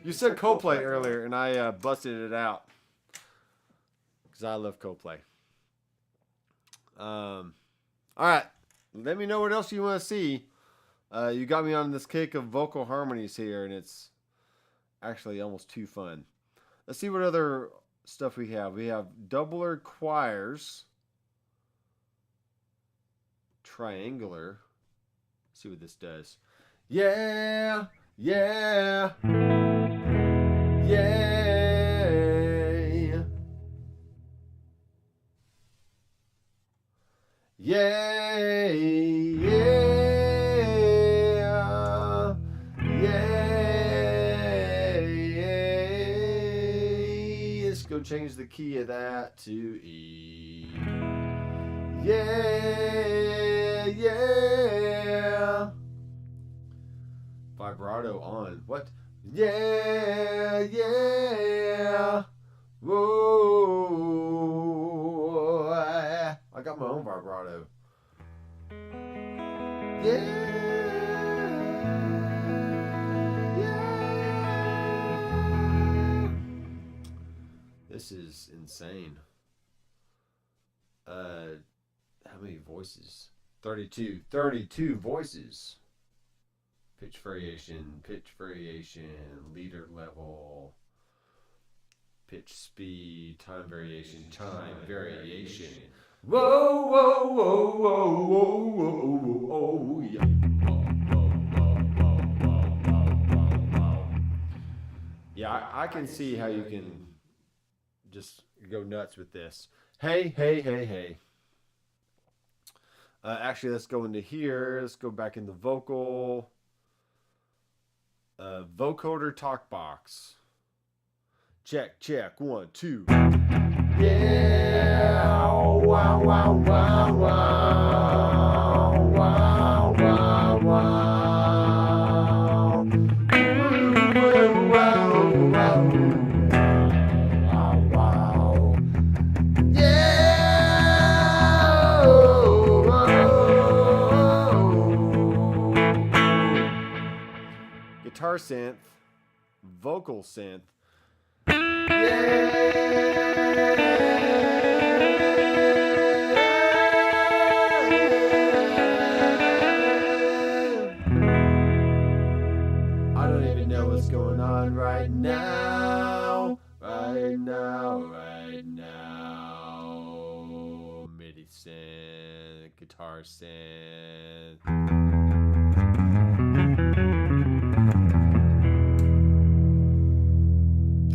You said Coldplay earlier, and I busted it out because I love Coldplay. All right, let me know what else you want to see. You got me on this kick of vocal harmonies here, and it's actually almost too fun. Let's see what other stuff we have. We have doubler choirs, triangular. Let's see what this does. Yeah, yeah, yeah. Yeah, yeah, yeah. Let's go change the key of that to E. Yeah, yeah. Vibrato on. What? Yeah, yeah. Whoa. I got my own vibrato. Yeah. Yeah. This is insane. How many voices? 32 voices. Pitch variation, leader level, pitch speed, time variation. Whoa, whoa, whoa, whoa, whoa, whoa, whoa, yeah. Yeah, I can see how you can just go nuts with this. Hey, hey, hey, hey. Actually, let's go into here. Let's go back into vocal. Vocoder talk box. Check. 1, 2. Yeah. Wow, wow, wow, wow, wow, wow, wow. Wow. Yeah. Guitar synth, vocal synth. I don't even know what's going on right now. MIDI synth, guitar synth.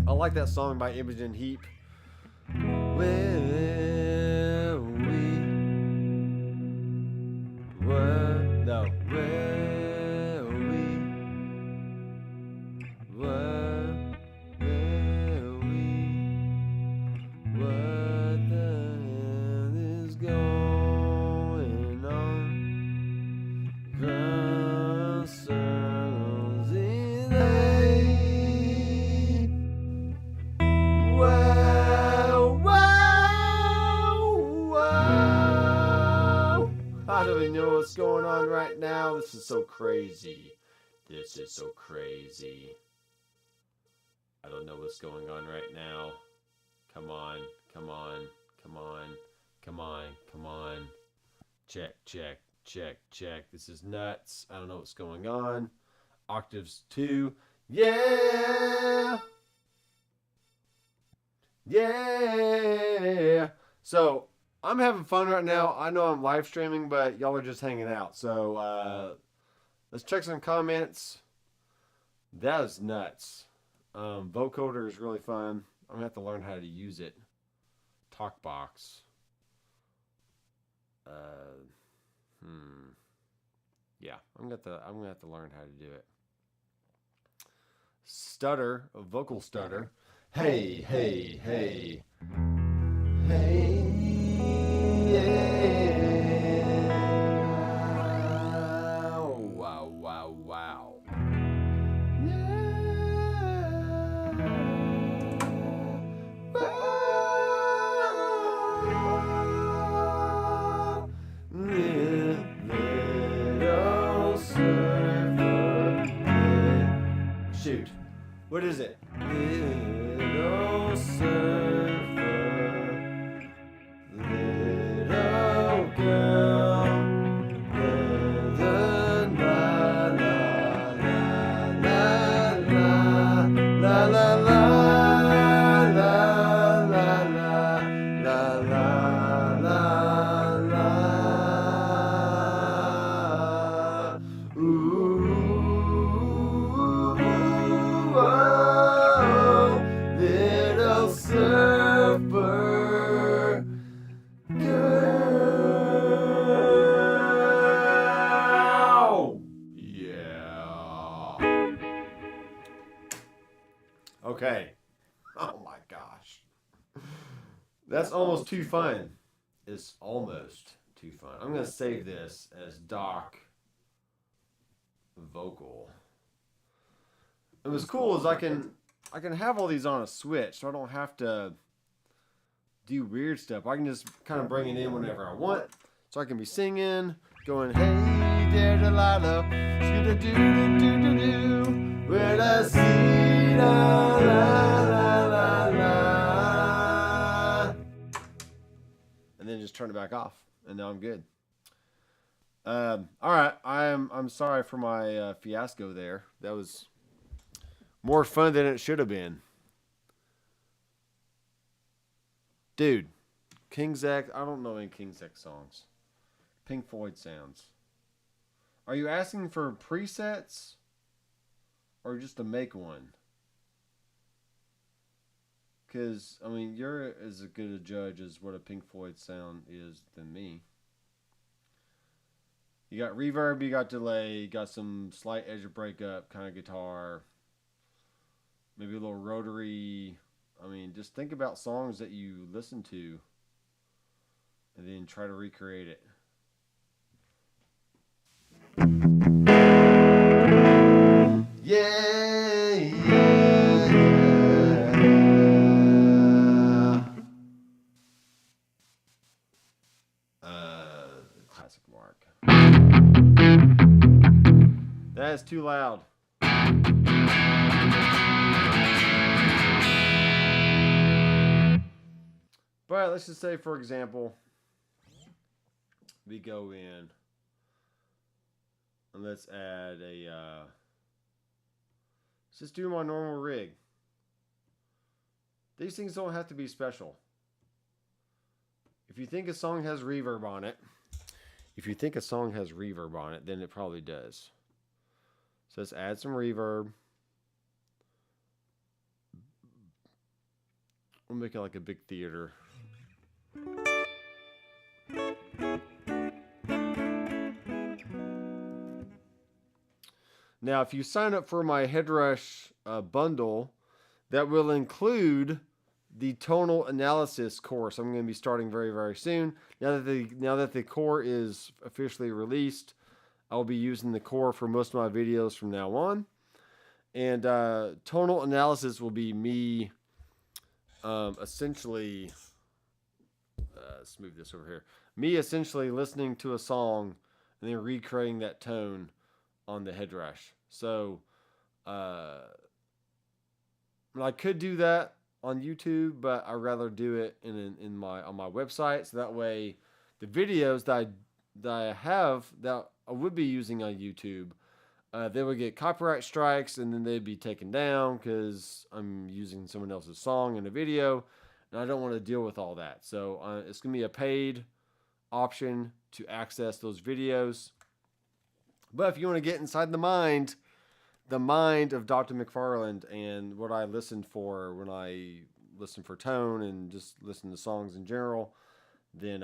I like that song by Imogen Heap. Where we were, no, where we were, what the hell is going on? Concerns in I don't even know what's going on right now. This is so crazy. I don't know what's going on right now. Come on. Check. This is nuts. I don't know what's going on. Octaves 2. Yeah. So I'm having fun right now. I know I'm live streaming, but y'all are just hanging out. So let's check some comments. That was nuts. Vocoder is really fun. I'm gonna have to learn how to use it. Talkbox. Yeah, I'm gonna have to learn how to do it. Stutter, a vocal stutter. Hey. Wow. Shoot. What is it? Little surfer, little girl, la la la la la la la la la la la. Ooh, oh, little surfer girl. Yeah. Okay. Oh my gosh. That's almost too fun. It's almost too fun. I'm going to save this as Doc vocal. And what's cool is I can have all these on a switch, so I don't have to do weird stuff. I can just kind of bring it in whenever I want. So I can be singing, going, hey there Delilah, do where I see la la la la la, and then just turn it back off, and now I'm good. All right, I'm sorry for my fiasco there. That was more fun than it should have been. Dude, King's X, I don't know any King's X songs. Pink Floyd sounds. Are you asking for presets or just to make one? Because, I mean, you're as good a judge as what a Pink Floyd sound is than me. You got reverb, you got delay, you got some slight edge of breakup kind of guitar. Maybe a little rotary. I mean, just think about songs that you listen to and then try to recreate it. Yeah, yeah, yeah. Classic Mark. That is too loud. But let's just say, for example, we go in and let's add a, let's just do my normal rig. These things don't have to be special. If you think a song has reverb on it, then it probably does. So let's add some reverb. We'll make it like a big theater. Now, if you sign up for my Headrush bundle, that will include the tonal analysis course. I'm going to be starting very, very soon. Now that the core is officially released, I'll be using the core for most of my videos from now on. And tonal analysis will be me essentially... let's move this over here. Me essentially listening to a song and then recreating that tone on the Headrush. So, I could do that on YouTube, but I'd rather do it on my website. So that way, the videos that I have that I would be using on YouTube, they would get copyright strikes and then they'd be taken down because I'm using someone else's song in a video. And I don't want to deal with all that. So it's going to be a paid option to access those videos. But if you want to get inside the mind of Doctor McFarland and what I listened for when I listen for tone and just listen to songs in general, then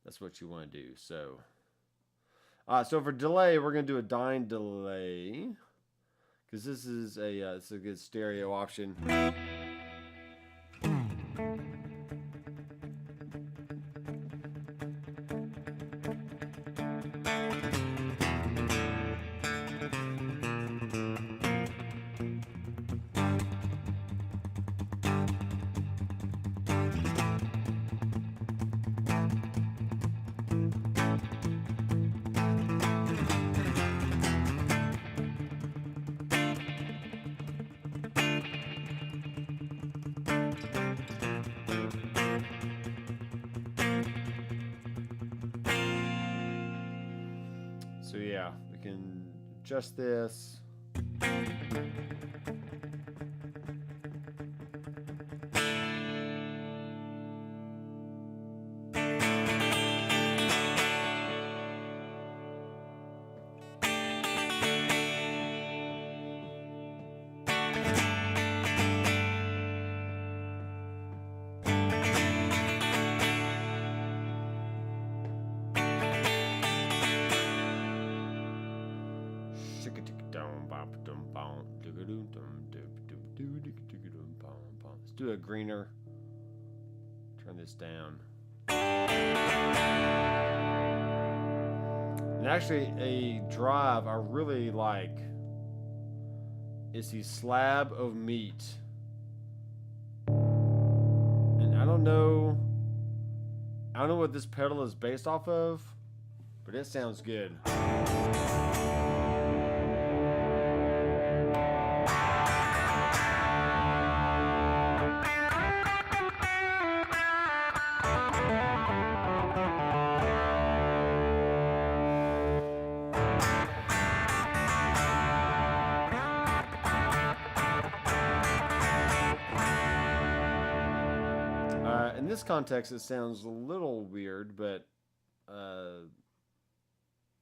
that's what you want to do. So, so for delay, we're going to do a dyne delay because this is it's a good stereo option. So yeah, we can adjust this. Let's do a greener. Turn this down. And actually, a drive I really like is the slab of meat. And I don't know what this pedal is based off of, but it sounds good. In this context, it sounds a little weird, but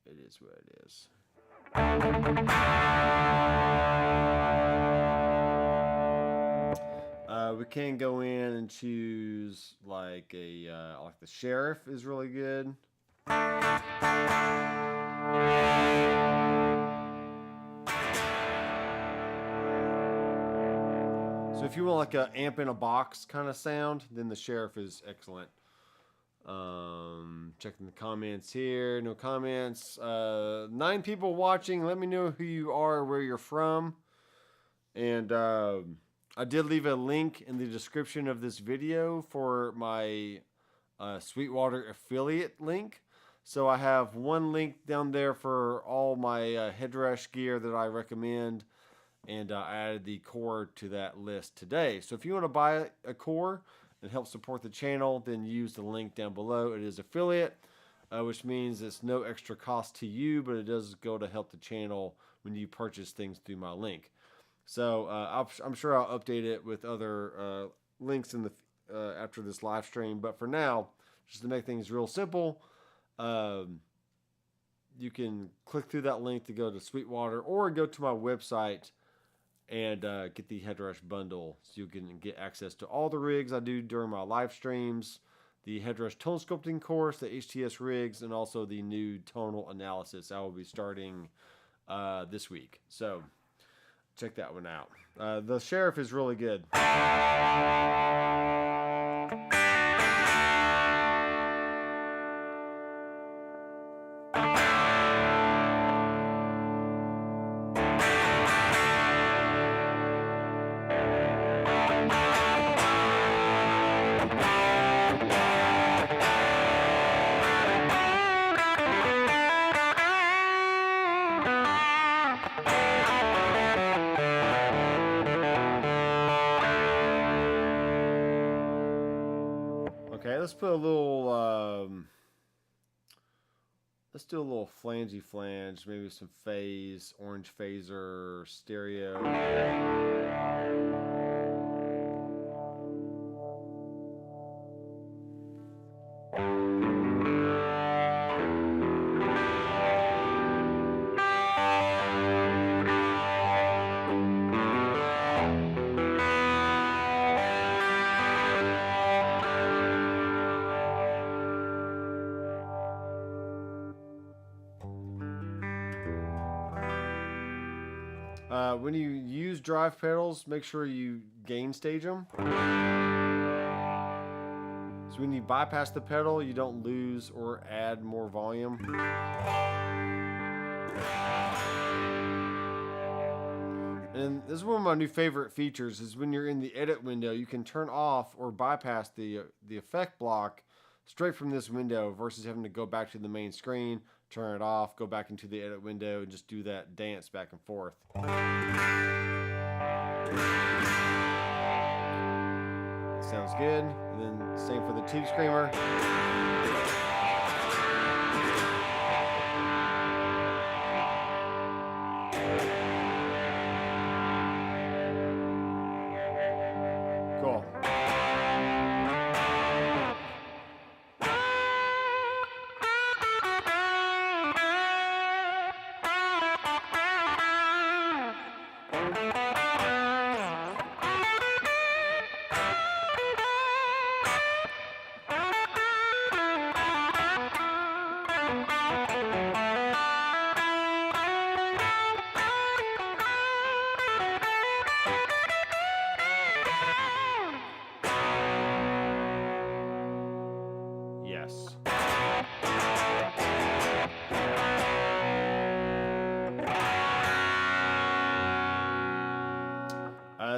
it is what it is. We can go in and choose like a like the sheriff is really good. So if you want like a amp in a box kind of sound, then the sheriff is excellent. Checking the comments here. No comments. 9 people watching. Let me know who you are, where you're from. And I did leave a link in the description of this video for my Sweetwater affiliate link. So I have one link down there for all my Headrush gear that I recommend. And I added the core to that list today. So if you want to buy a core and help support the channel, then use the link down below. It is affiliate, which means it's no extra cost to you, but it does go to help the channel when you purchase things through my link. So I'm sure I'll update it with other links in the after this live stream. But for now, just to make things real simple, you can click through that link to go to Sweetwater, or go to my website and get the Headrush bundle, so you can get access to all the rigs I do during my live streams, the Headrush tone sculpting course, the HTS rigs, and also the new tonal analysis I will be starting this week. So check that one out. The sheriff is really good. Okay, let's put a little, let's do a little flangey flange, maybe some phase, orange phaser, stereo. When you use drive pedals, make sure you gain stage them. So when you bypass the pedal, you don't lose or add more volume. And this is one of my new favorite features, is when you're in the edit window, you can turn off or bypass the effect block straight from this window versus having to go back to the main screen, turn it off, go back into the edit window, and just do that dance back and forth. Sounds good. And then same for the tube screamer.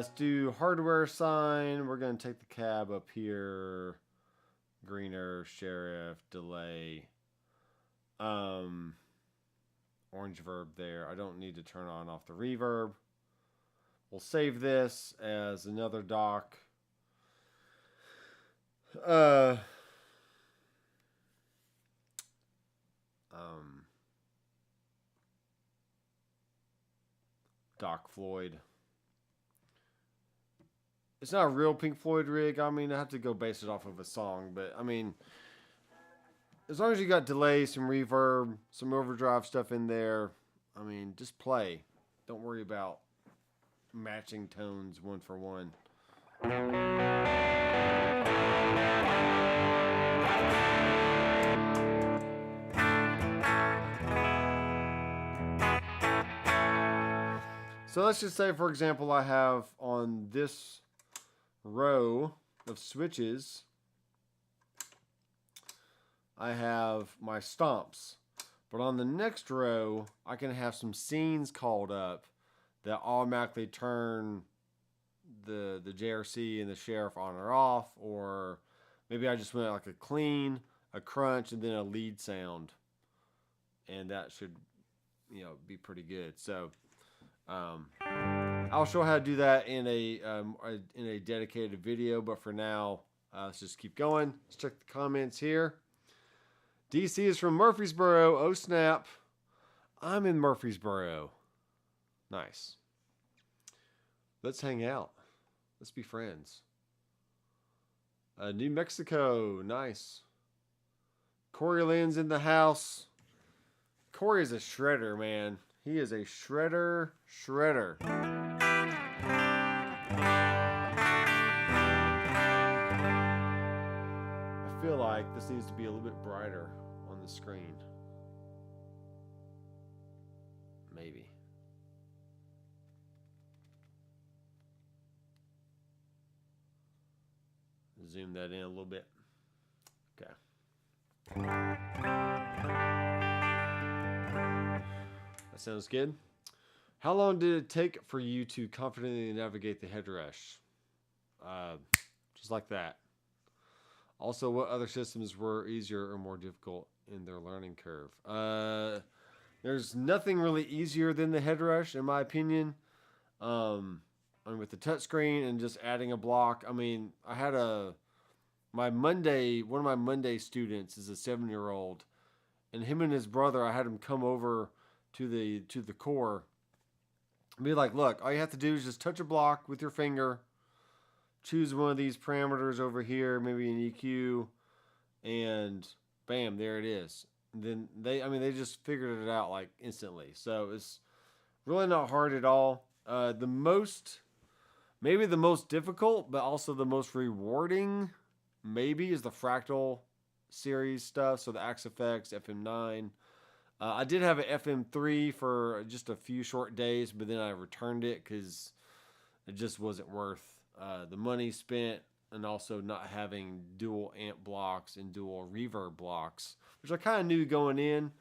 Let's do hardware sign. We're going to take the cab up here. Greener, sheriff, delay. Orange verb there. I don't need to turn on off the reverb. We'll save this as another doc. Doc Floyd. It's not a real Pink Floyd rig. I mean, I have to go base it off of a song, but I mean, as long as you got delay, some reverb, some overdrive stuff in there, I mean, just play. Don't worry about matching tones one for one. So let's just say, for example, I have on this row of switches, I have my stomps. But on the next row, I can have some scenes called up that automatically turn the JRC and the sheriff on or off, or maybe I just went like a clean, a crunch, and then a lead sound, and that should, be pretty good. So I'll show how to do that in a dedicated video, but for now, let's just keep going. Let's check the comments here. DC is from Murfreesboro. Oh snap! I'm in Murfreesboro. Nice. Let's hang out. Let's be friends. New Mexico. Nice. Corey Lynn's in the house. Corey is a shredder, man. He is a shredder. I feel like this needs to be a little bit brighter on the screen. Maybe. Zoom that in a little bit. Okay. That sounds good. How long did it take for you to confidently navigate the Headrush? Just like that. Also, what other systems were easier or more difficult in their learning curve? There's nothing really easier than the Headrush, in my opinion. With the touchscreen and just adding a block. I mean, I had one of my Monday students is a 7-year-old, and him and his brother, I had him come over to the core and be like, look, all you have to do is just touch a block with your finger, choose one of these parameters over here, maybe an EQ, and bam, there it is. And then they just figured it out like instantly. So it's really not hard at all. Maybe the most difficult, but also the most rewarding, maybe, is the Fractal series stuff. So the Axe FX, FM9. I did have an FM3 for just a few short days, but then I returned it because it just wasn't worth the money spent, and also not having dual amp blocks and dual reverb blocks, which I kind of knew going in,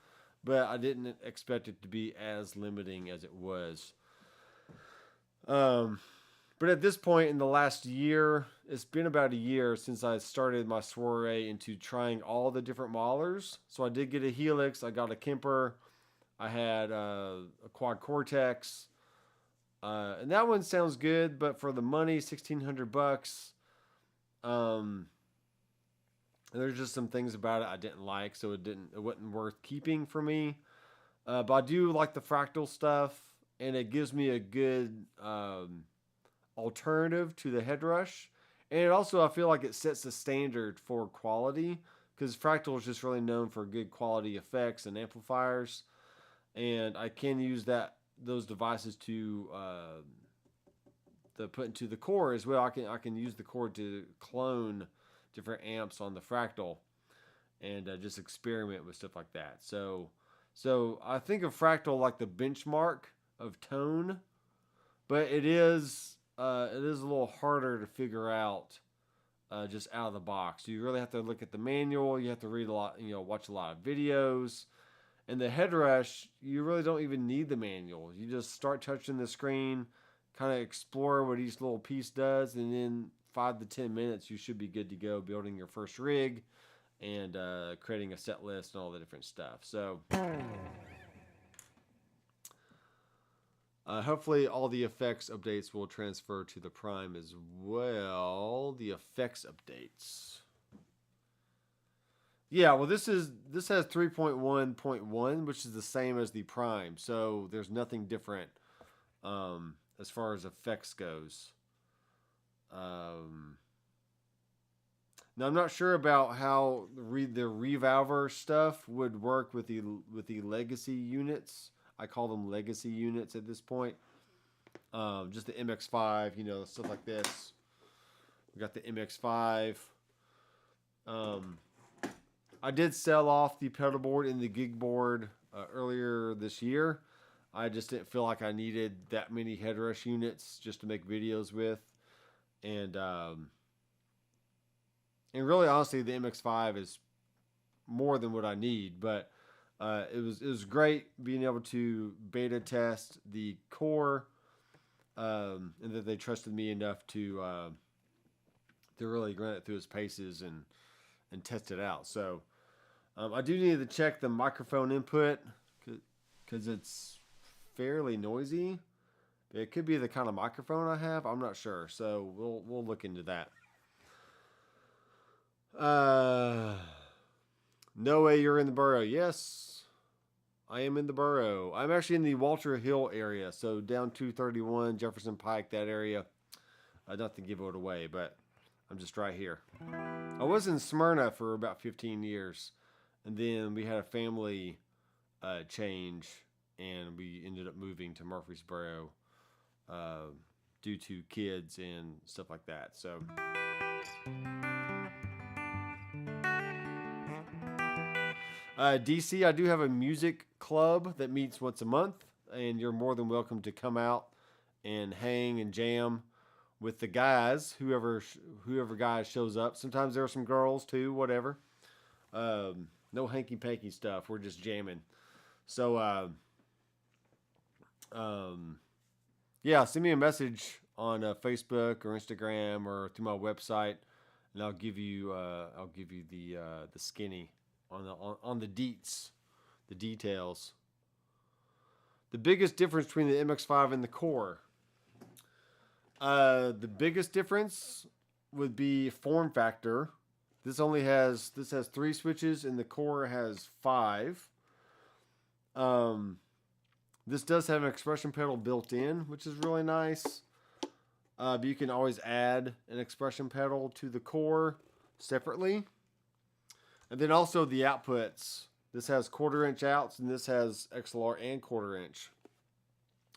but I didn't expect it to be as limiting as it was. But at this point in the last year, it's been about a year since I started my soiree into trying all the different modelers. So I did get a Helix, I got a Kemper, I had a Quad Cortex, and that one sounds good, but for the money, $1,600, there's just some things about it I didn't like, so it wasn't worth keeping for me. But I do like the Fractal stuff, and it gives me a good alternative to the Headrush, and it also, I feel like it sets the standard for quality, because Fractal is just really known for good quality effects and amplifiers, and I can use those devices to put into the core as well. I can use the core to clone different amps on the Fractal and just experiment with stuff like that. So I think of Fractal like the benchmark of tone, but it is a little harder to figure out just out of the box. You really have to look at the manual. You have to read a lot, watch a lot of videos. And the Headrush, you really don't even need the manual. You just start touching the screen, kind of explore what each little piece does, and in 5 to 10 minutes you should be good to go building your first rig and creating a set list and all the different stuff. So hopefully all the effects updates will transfer to the Prime as well. The effects updates. Yeah, well, this has 3.1.1, which is the same as the Prime, so there's nothing different as far as effects goes. Now I'm not sure about how the Revolver stuff would work with the legacy units. I call them legacy units at this point. Just the MX5, you know, stuff like this. We got the MX5. I did sell off the pedal board and the gig board earlier this year. I just didn't feel like I needed that many Headrush units just to make videos with. And really, honestly, the MX5 is more than what I need. But it was great being able to beta test the core, and that they trusted me enough to really run it through its paces and test it out. So I do need to check the microphone input because it's fairly noisy. It could be the kind of microphone I have. I'm not sure. So we'll look into that. No way you're in the borough. Yes, I am in the borough. I'm actually in the Walter Hill area. So down 231, Jefferson Pike, that area. Not to give it away, but I'm just right here. I was in Smyrna for about 15 years. And then we had a family change, and we ended up moving to Murfreesboro due to kids and stuff like that. So, DC, I do have a music club that meets once a month, and you're more than welcome to come out and hang and jam with the guys, whoever guy shows up. Sometimes there are some girls too, whatever. No hanky-panky stuff. We're just jamming. So, yeah, send me a message on Facebook or Instagram or through my website, and I'll give you the skinny on the deets, the details. The biggest difference between the MX5 and the Core. The biggest difference would be form factor. This has 3 switches, and the Core has 5. This does have an expression pedal built in, which is really nice. But you can always add an expression pedal to the Core separately. And then also the outputs. This has 1/4 inch outs, and this has XLR and 1/4 inch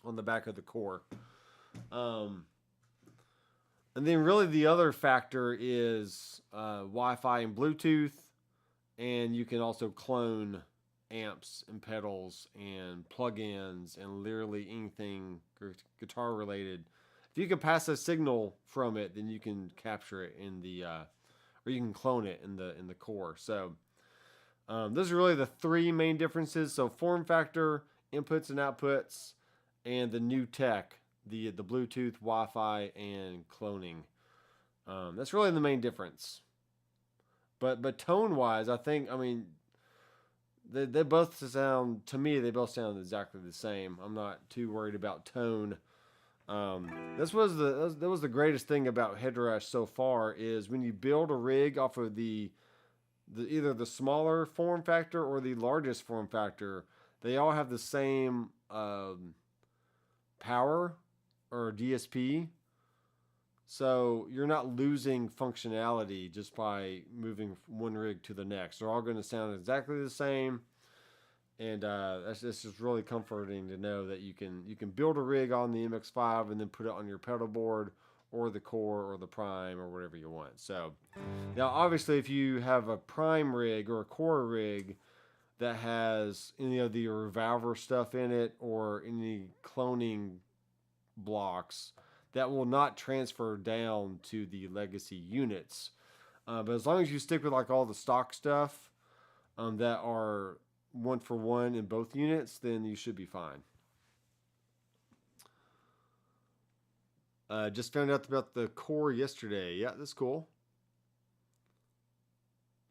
on the back of the Core. And then really the other factor is Wi-Fi and Bluetooth, and you can also clone amps and pedals and plugins and literally anything guitar related. If you can pass a signal from it, then you can capture it in the, or you can clone it in the Core. So those are really the 3 main differences. So form factor, inputs and outputs, and the new tech. The Bluetooth, Wi-Fi, and cloning. That's really the main difference. But tone-wise, I mean, they both sound, to me, they both sound exactly the same. I'm not too worried about tone. That was the greatest thing about Headrush so far is when you build a rig off of the either the smaller form factor or the largest form factor, they all have the same power or DSP, so you're not losing functionality just by moving one rig to the next. They're all going to sound exactly the same, and that's just really comforting to know that you can build a rig on the MX5 and then put it on your pedal board or the Core or the Prime or whatever you want. So now, obviously, if you have a Prime rig or a Core rig that has any of the Revolver stuff in it or any cloning blocks, that will not transfer down to the legacy units. But as long as you stick with like all the stock stuff that are 1-for-1 in both units, then you should be fine. Just found out about the core yesterday. Yeah, that's cool.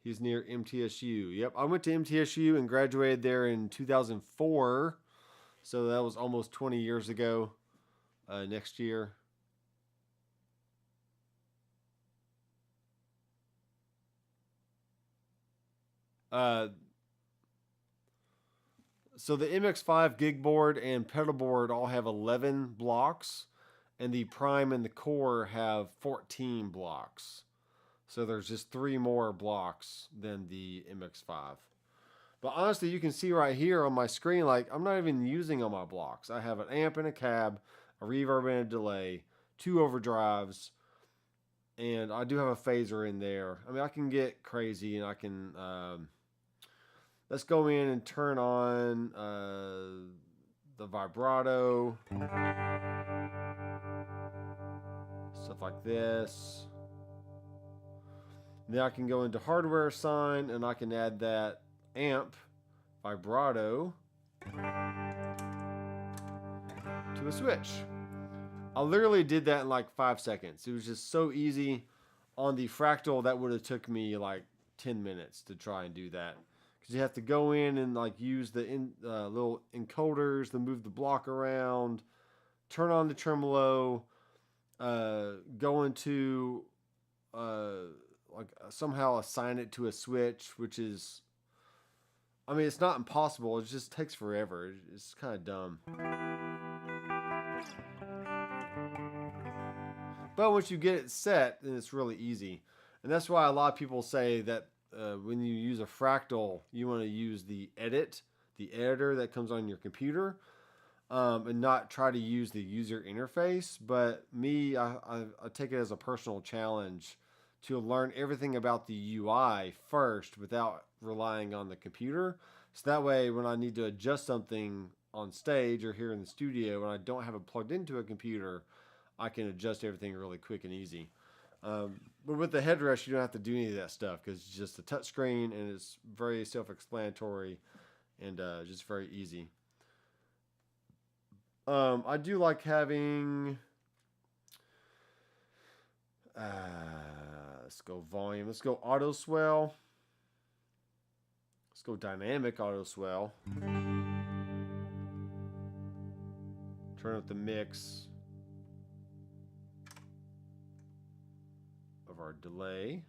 He's near MTSU. Yep, I went to MTSU and graduated there in 2004. So that was almost 20 years ago. Next year. So the MX5 gig board and pedal board all have 11 blocks, and the Prime and the Core have 14 blocks. So there's just 3 more blocks than the MX5. But honestly, you can see right here on my screen, like, I'm not even using all my blocks. I have an amp and a cab, a reverb and a delay, 2 overdrives, and I do have a phaser in there. I mean, I can get crazy, and I can... let's go in and turn on the vibrato. Stuff like this. Then I can go into hardware assign, and I can add that amp vibrato to a switch. I literally did that in like 5 seconds. It was just so easy. On the Fractal, that would have took me like 10 minutes to try and do that. Because you have to go in and like use the little encoders to move the block around, turn on the tremolo, go into like somehow assign it to a switch, which is, I mean, it's not impossible. It just takes forever. It's kind of dumb. But once you get it set, then it's really easy. And that's why a lot of people say that when you use a Fractal, you want to use the editor that comes on your computer, and not try to use the user interface. But me, I take it as a personal challenge to learn everything about the UI first without relying on the computer. So that way, when I need to adjust something on stage or here in the studio, when I don't have it plugged into a computer, I can adjust everything really quick and easy. But with the Headrush, you don't have to do any of that stuff because it's just a touch screen and it's very self-explanatory and just very easy. I do like having... let's go volume. Let's go auto swell. Let's go dynamic auto swell. Turn up the mix of our delay.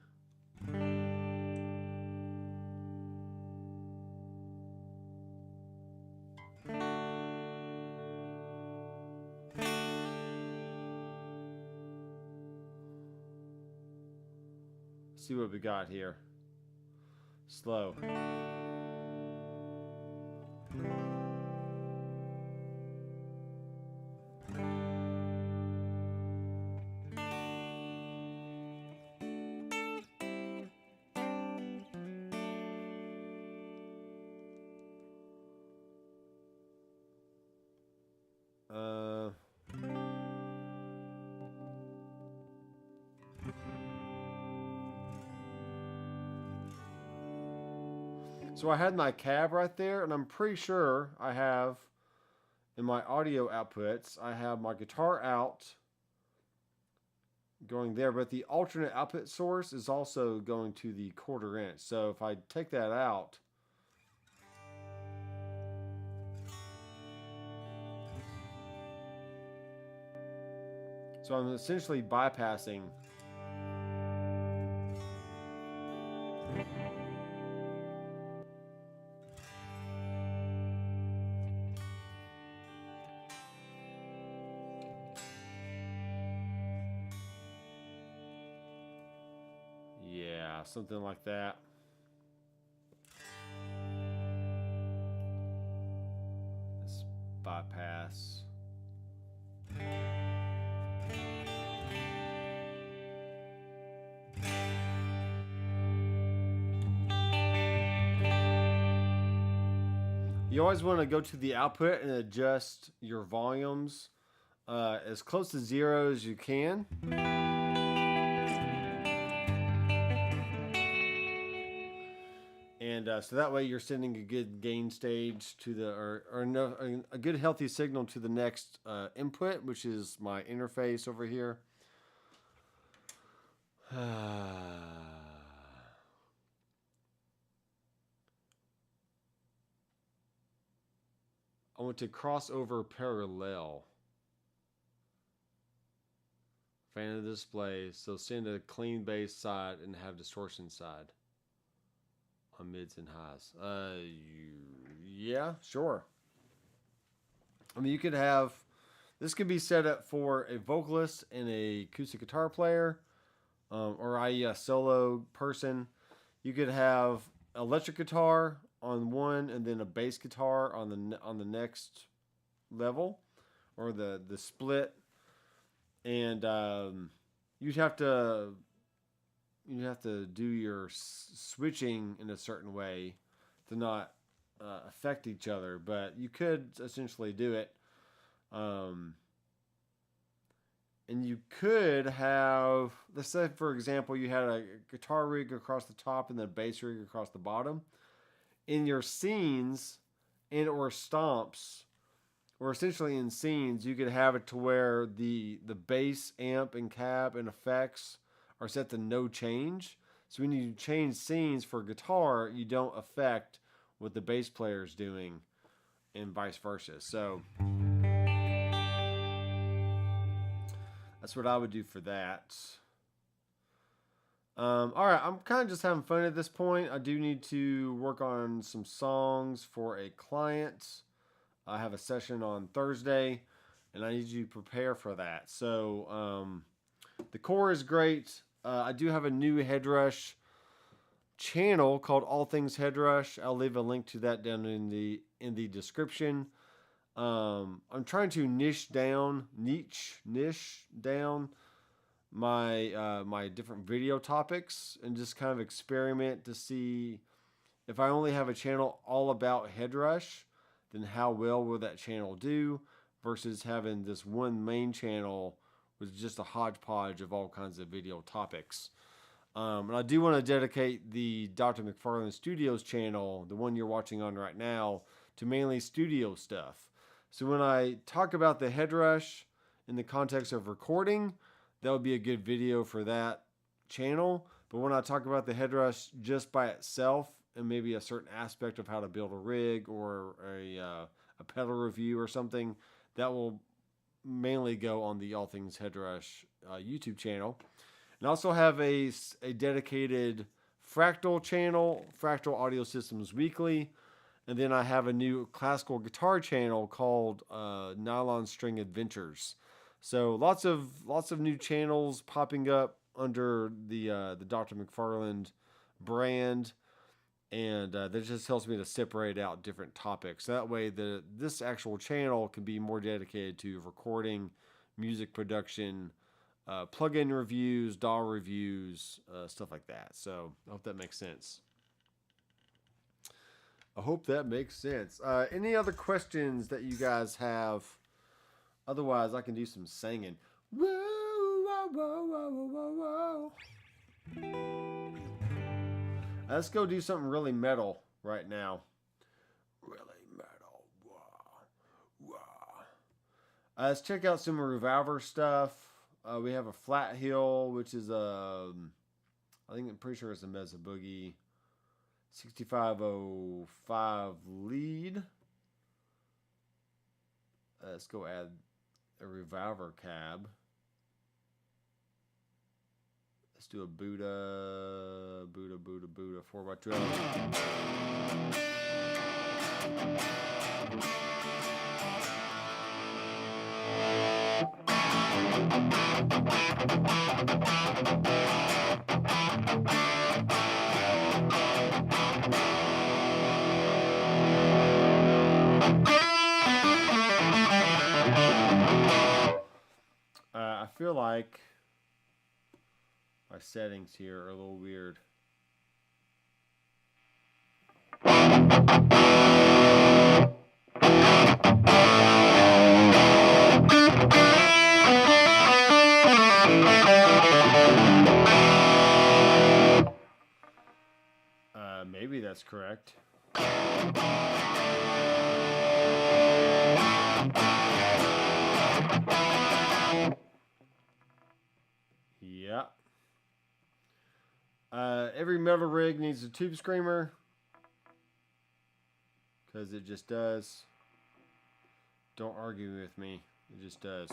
See what we got here. Slow. So I had my cab right there, and I'm pretty sure I have, in my audio outputs, I have my guitar out going there, but the alternate output source is also going to the 1/4 inch. So if I take that out, so I'm essentially bypassing something like that. Let's bypass. You always want to go to the output and adjust your volumes as close to 0 as you can. And And so that way you're sending a good gain stage to the, or no, a good healthy signal to the next input, which is my interface over here. I want to cross over parallel. Fan of the display, so send a clean bass side and have distortion side on mids and highs. Yeah, sure. I mean, you could have, this could be set up for a vocalist and a acoustic guitar player, or i.e. a solo person. You could have electric guitar on one and then a bass guitar on the next level, or the split. And you'd have to do your switching in a certain way to not affect each other, but you could essentially do it. And you could have, let's say for example, you had a guitar rig across the top and then a bass rig across the bottom. In your scenes and or stomps, or essentially in scenes, you could have it to where the bass, amp, and cab and effects are set to no change. So when you change scenes for guitar, you don't affect what the bass player is doing, and vice versa. So that's what I would do for that. All right, I'm kind of just having fun at this point. I do need to work on some songs for a client. I have a session on Thursday, and I need you to prepare for that. So the core is great. I do have a new Headrush channel called All Things Headrush. I'll leave a link to that down in the description. I'm trying to niche down my different video topics and just kind of experiment to see if I only have a channel all about Headrush, then how well will that channel do, versus having this one main channel with just a hodgepodge of all kinds of video topics. And I do want to dedicate the Doctor McFarland Studios channel, the one you're watching on right now, to mainly studio stuff. So when I talk about the Headrush in the context of recording, that would be a good video for that channel. But when I talk about the Headrush just by itself, and maybe a certain aspect of how to build a rig or a pedal review or something, that will mainly go on the All Things Headrush YouTube channel. And I also have a dedicated Fractal channel, Fractal Audio Systems Weekly. And then I have a new classical guitar channel called Nylon String Adventures. So lots of new channels popping up under the Doctor McFarland brand, and that just helps me to separate out different topics. That way, this actual channel can be more dedicated to recording, music production, plug-in reviews, DAW reviews, stuff like that. So I hope that makes sense. Any other questions that you guys have? Otherwise, I can do some singing. Whoa, whoa, whoa, whoa, whoa, whoa. Let's go do something really metal right now. Really metal. Whoa, whoa. Let's check out some Revolver stuff. We have a Flat Hill, which is I'm pretty sure it's a Mesa Boogie 6505 lead. Let's go add a Revolver cab. Let's do a Buddha 4x12. I feel like my settings here are a little weird. Maybe that's correct. Yeah. Every metal rig needs a tube screamer. Because it just does. Don't argue with me. It just does.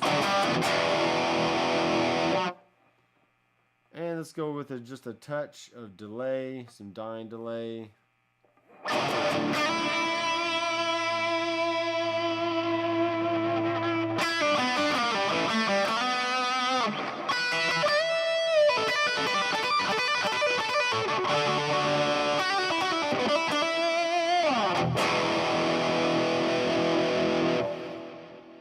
And let's go with just a touch of delay. Some dyne delay.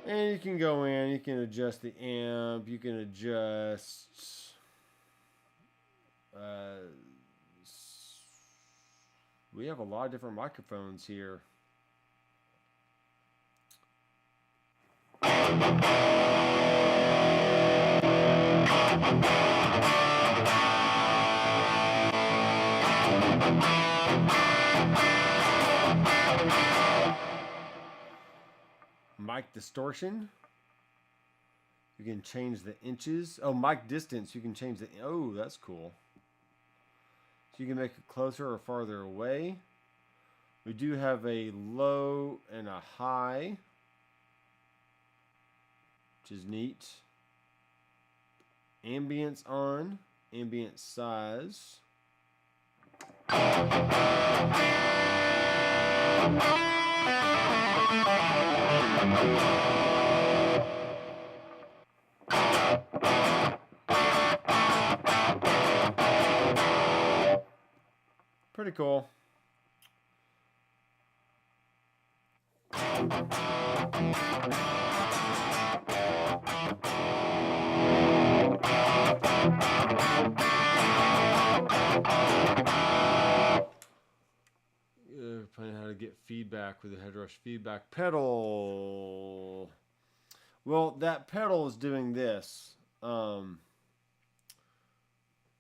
And you can go in, you can adjust the amp, you can adjust we have a lot of different microphones here. Mic distortion. You can change the inches. Oh, mic distance. You can change the... Oh, that's cool. So you can make it closer or farther away. We do have a low and a high, which is neat. Ambience on. Ambient size. Pretty cool. Planning how to get feedback with the Headrush feedback pedal. Well, that pedal is doing this. Let's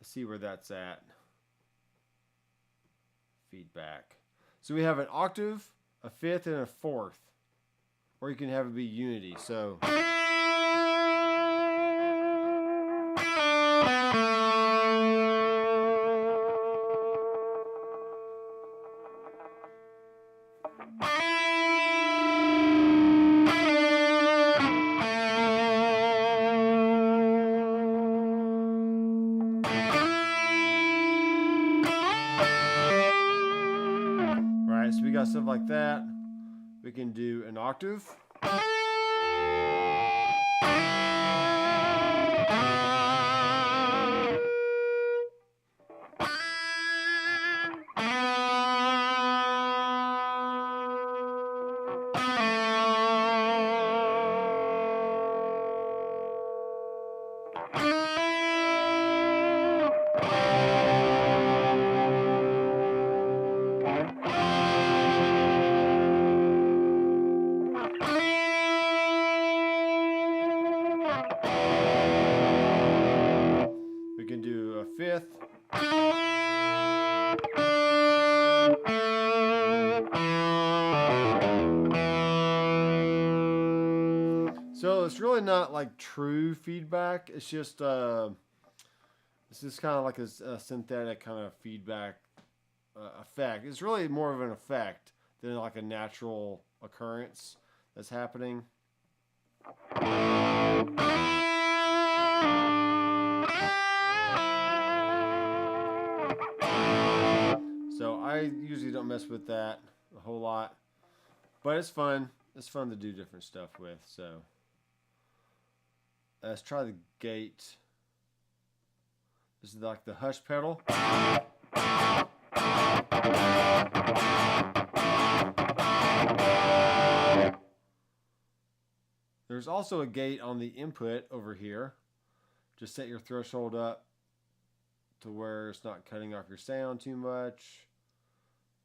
see where that's at. Feedback. So we have an octave, a fifth, and a fourth. Or you can have it be unity. So... So we got stuff like that. We can do an octave. Fifth. So it's really not like true feedback. It's just this is kind of like a synthetic kind of feedback effect. It's really more of an effect than like a natural occurrence that's happening. So I usually don't mess with that a whole lot, but it's fun. It's fun to do different stuff with. So let's try the gate. This is like the hush pedal. There's also a gate on the input over here. Just set your threshold up to where it's not cutting off your sound too much.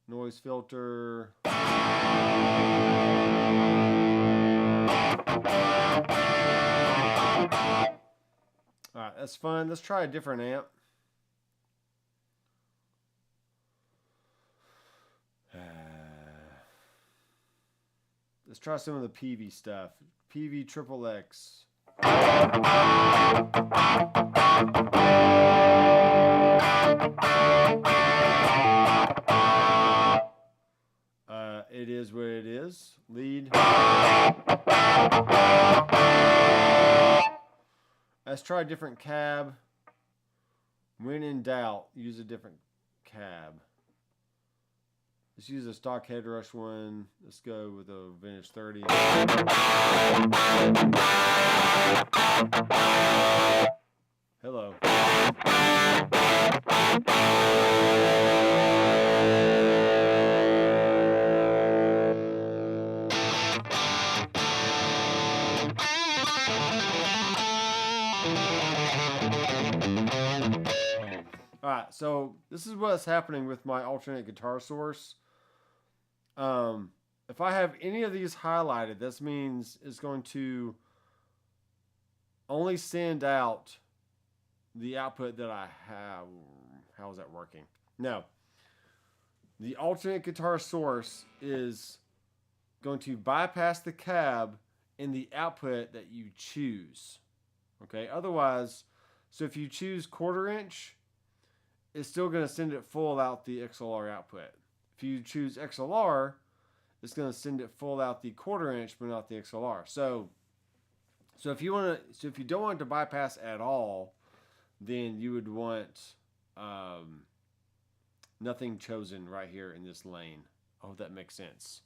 Noise filter. Alright, that's fun. Let's try a different amp. Let's try some of the PV stuff. PV triple X. It is what it is. Lead. Let's try a different cab. When in doubt, use a different cab. Let's use a stock Headrush one. Let's go with a vintage 30. Hello. Alright, so this is what's happening with my alternate guitar source. If I have any of these highlighted, this means it's going to only send out the output that I have. How is that working? No. The alternate guitar source is going to bypass the cab in the output that you choose. Okay, otherwise, so if you choose 1/4 inch, it's still going to send it full out the XLR output. If you choose XLR, it's going to send it full out the 1/4 inch, but not the XLR. So if you don't want it to bypass at all, then you would want nothing chosen right here in this lane. I hope that makes sense.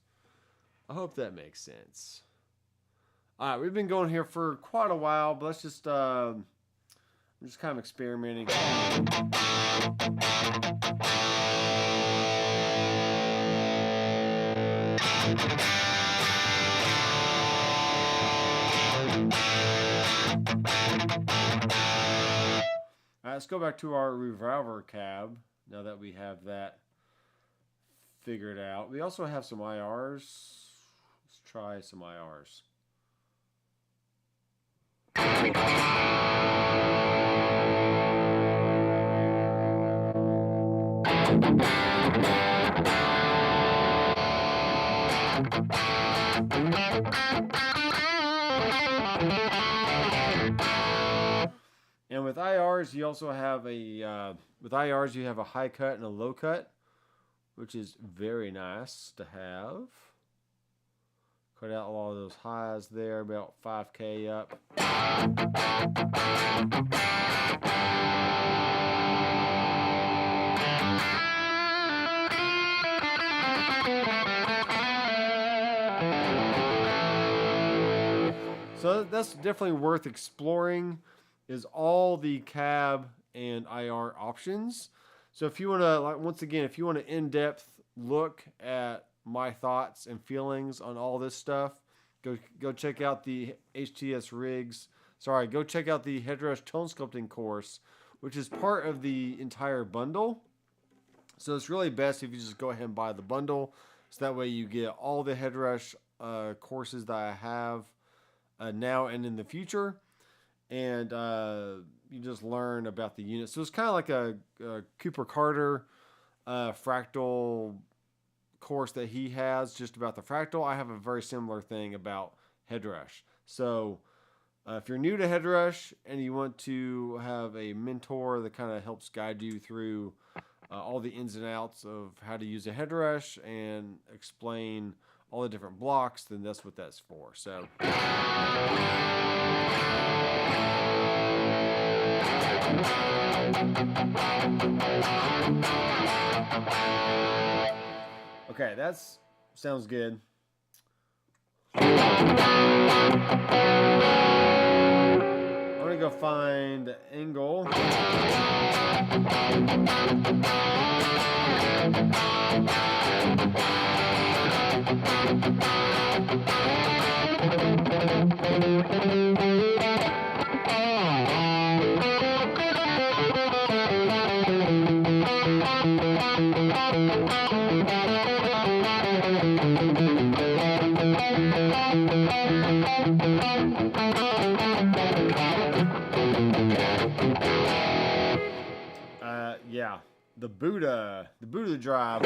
All right, we've been going here for quite a while, but let's just I'm just kind of experimenting. Alright, let's go back to our revolver cab now that we have that figured out. We also have some IRs. Let's try some IRs. And with IRs, you also have a you have a high cut and a low cut, which is very nice to have. Cut out a lot of those highs there, about 5K up. So that's definitely worth exploring, is all the cab and IR options. So if you want to, like, once again, if you want an in-depth look at my thoughts and feelings on all this stuff, go check out the HTS Rigs. Sorry, go check out the Headrush Tone Sculpting course, which is part of the entire bundle. So it's really best if you just go ahead and buy the bundle, so that way you get all the Headrush courses that I have now and in the future, and you just learn about the unit. So it's kind of like a Cooper Carter fractal course that he has just about the fractal. I have a very similar thing about Headrush. So if you're new to Headrush and you want to have a mentor that kind of helps guide you through all the ins and outs of how to use a Headrush and explain all the different blocks, then that's what that's for. So okay, that sounds good. I'm gonna go find angle. Yeah, the Buddha drive.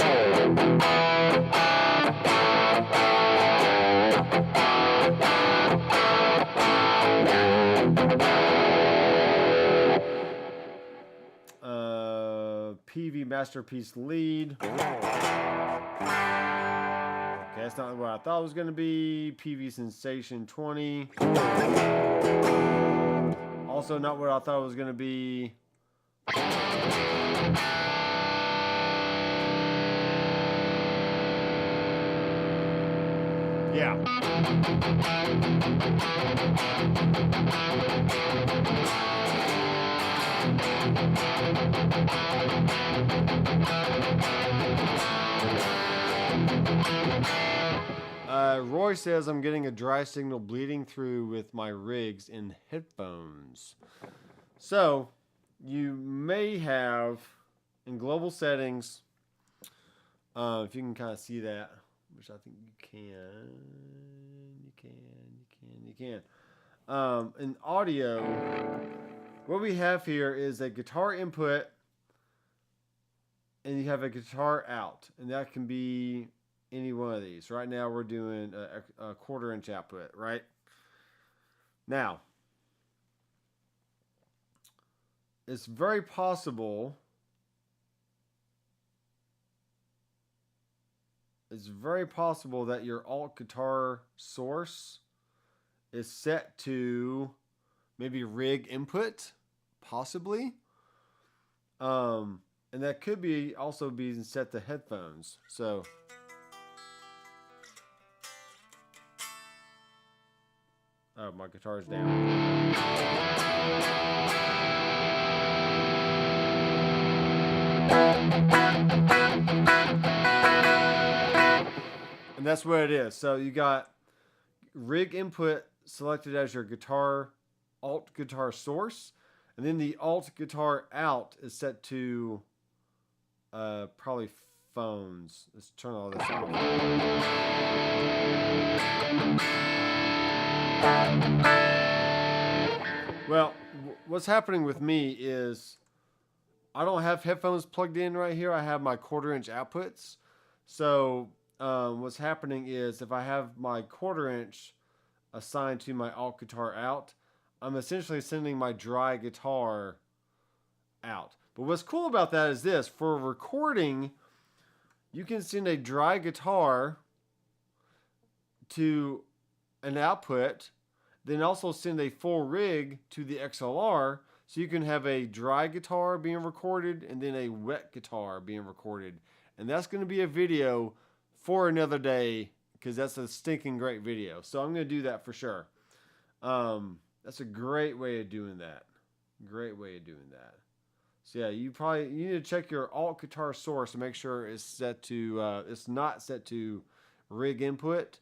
PV Masterpiece Lead. Okay, that's not what I thought it was going to be. PV Sensation 20. Also not what I thought it was going to be. Yeah. Roy says I'm getting a dry signal bleeding through with my rigs in headphones. So you may have in global settings, if you can kind of see that, which I think you can. In audio, what we have here is a guitar input and you have a guitar out, and that can be any one of these. Right now we're doing a 1/4 inch output, right? Now, it's very possible that your alt guitar source is set to maybe rig input, possibly. And that could be also be set to headphones. So oh, my guitar's down. And that's what it is. So you got rig input selected as your guitar, alt guitar source. And then the alt guitar out is set to probably phones. Let's turn all this off. Well, what's happening with me is I don't have headphones plugged in right here. I have my 1/4 inch outputs. So what's happening is if I have my 1/4 inch assigned to my alt guitar out, I'm essentially sending my dry guitar out. But what's cool about that is this. For recording, you can send a dry guitar to an output, then also send a full rig to the XLR, so you can have a dry guitar being recorded and then a wet guitar being recorded. And that's going to be a video for another day because that's a stinking great video. So I'm going to do that for sure. That's a great way of doing that. Great way of doing that. So yeah, you need to check your alt guitar source to make sure it's set to it's not set to rig input,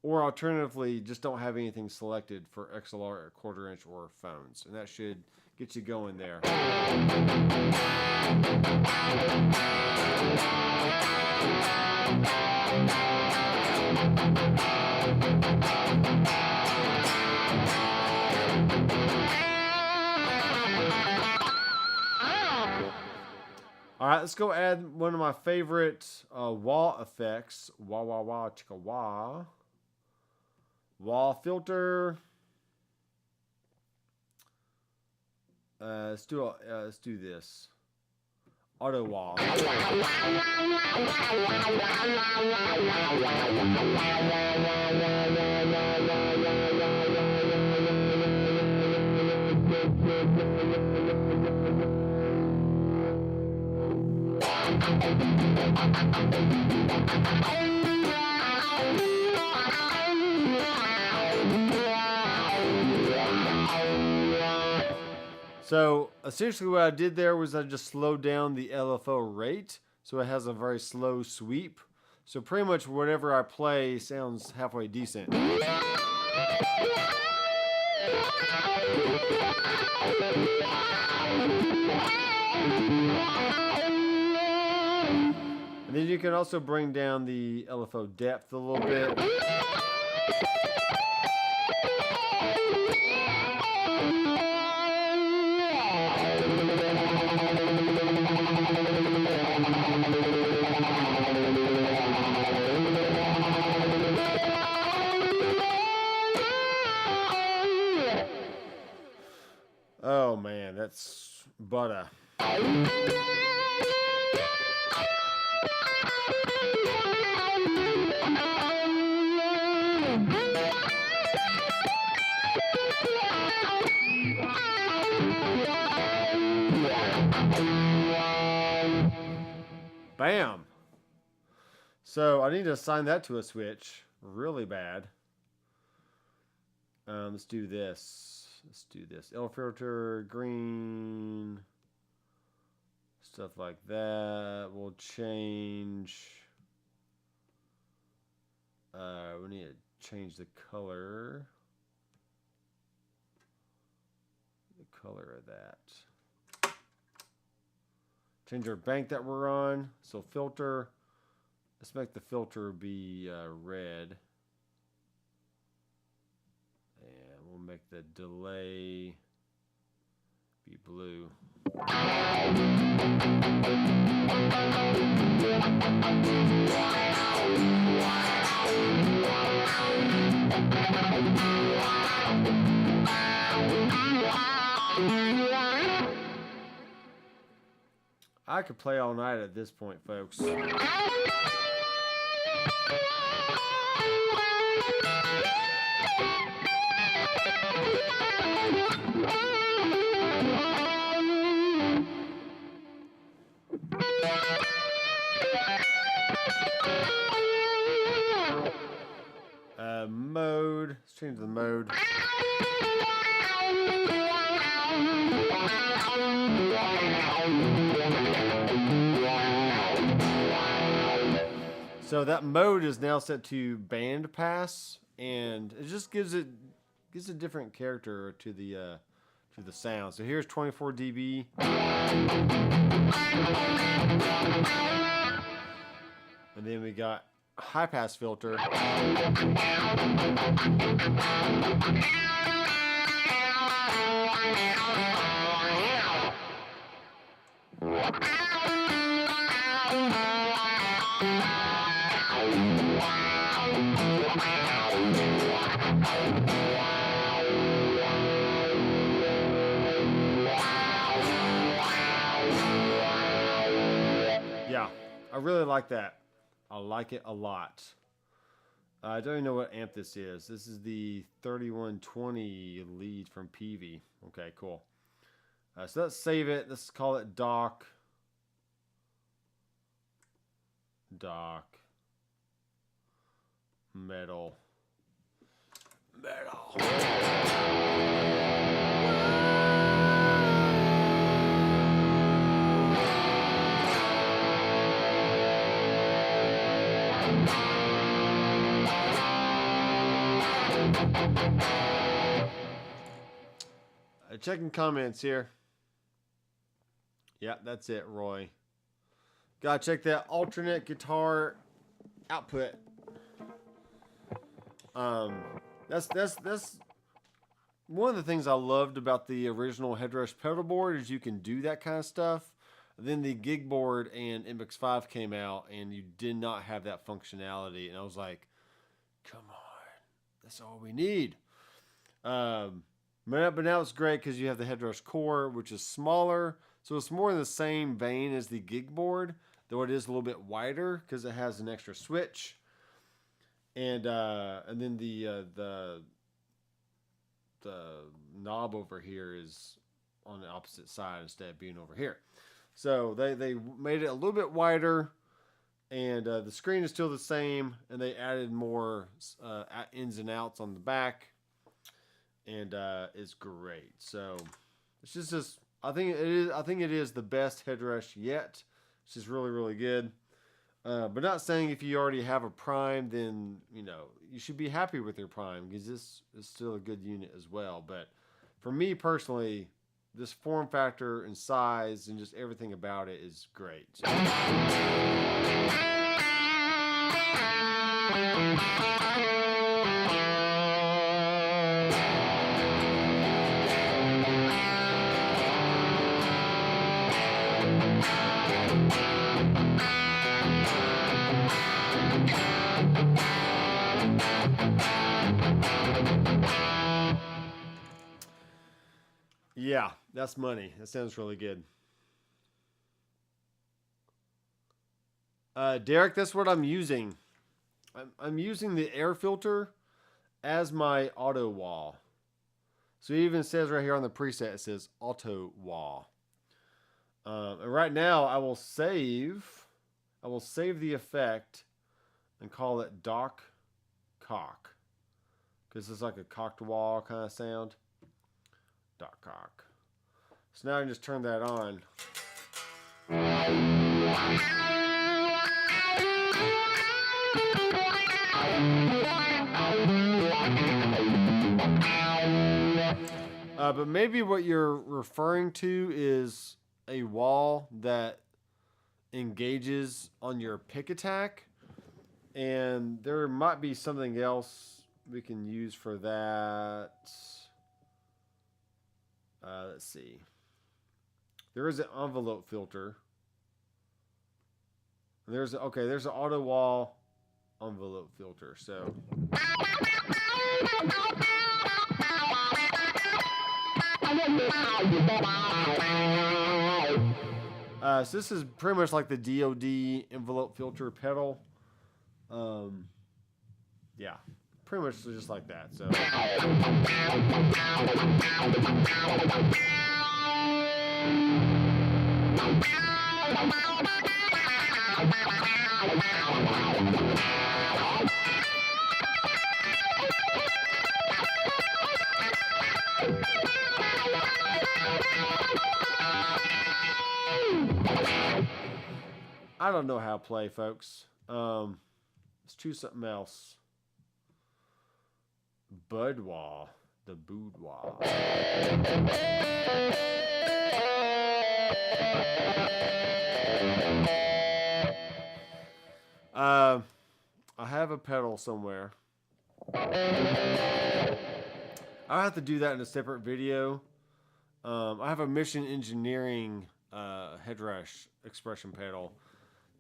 or alternatively just don't have anything selected for XLR or 1/4 inch or phones, and that should get you going there. All right, let's go add one of my favorite wah effects. Wah, wah, wah, chicka, wah. Wah filter. Let's do this. Auto wah. So essentially what I did there was I just slowed down the LFO rate so it has a very slow sweep. So pretty much whatever I play sounds halfway decent. And then you can also bring down the LFO depth a little bit. Oh man, that's butter. Bam. So I need to assign that to a switch really bad. Let's do this. Let's do this. L filter, green, stuff like that. We'll change. We need to change the color. The color of that. Change our bank that we're on. So filter. Let's make the filter be red. And we'll make the delay be blue. I could play all night at this point, folks. Mode. Let's change the mode. So that mode is now set to band pass, and it just gives a different character to the sound. So here's 24 dB. And then we got high pass filter. Yeah, I really like that. I like it a lot. I don't even know what amp this is. This is the 3120 lead from Peavey. Okay, cool. So let's save it. Let's call it Doc Metal. Checking comments here. Yeah, that's it, Roy. Gotta check that alternate guitar output. That's one of the things I loved about the original Headrush pedal board is you can do that kind of stuff. Then the gig board and MX5 came out and you did not have that functionality, and I was like, come on, that's all we need. But now it's great because you have the Headrush core, which is smaller, so it's more in the same vein as the gig board, though it is a little bit wider because it has an extra switch. And then the knob over here is on the opposite side instead of being over here. So they made it a little bit wider, and the screen is still the same, and they added more ins and outs on the back, and it's great. So it's just I think it is the best Headrush yet. It's just really, really good. But not saying if you already have a Prime, then you should be happy with your Prime, because this is still a good unit as well. But for me personally, this form factor and size and just everything about it is great. Yeah, that's money. That sounds really good. Derek, that's what I'm using. I'm using the air filter as my auto wah. So it even says right here on the preset, it says auto wah. And right now I will save the effect and call it Doc Cock. Because it's like a cocked wah kind of sound. Doc Cock. So now I can just turn that on. But maybe what you're referring to is a wall that engages on your pick attack. And there might be something else we can use for that. Let's see. There is an envelope filter. There's an auto wall envelope filter. So so this is pretty much like the DoD envelope filter pedal. Yeah, pretty much just like that. So I don't know how to play, folks. Let's choose something else. Boudoir. The boudoir. I have a pedal somewhere. I'll have to do that in a separate video. I have a Mission Engineering Headrush expression pedal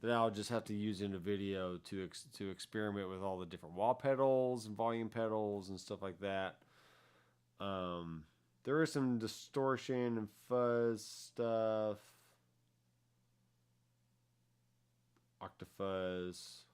that I'll just have to use in a video to experiment with all the different wah pedals and volume pedals and stuff like that. There is some distortion and fuzz stuff. Octafuzz.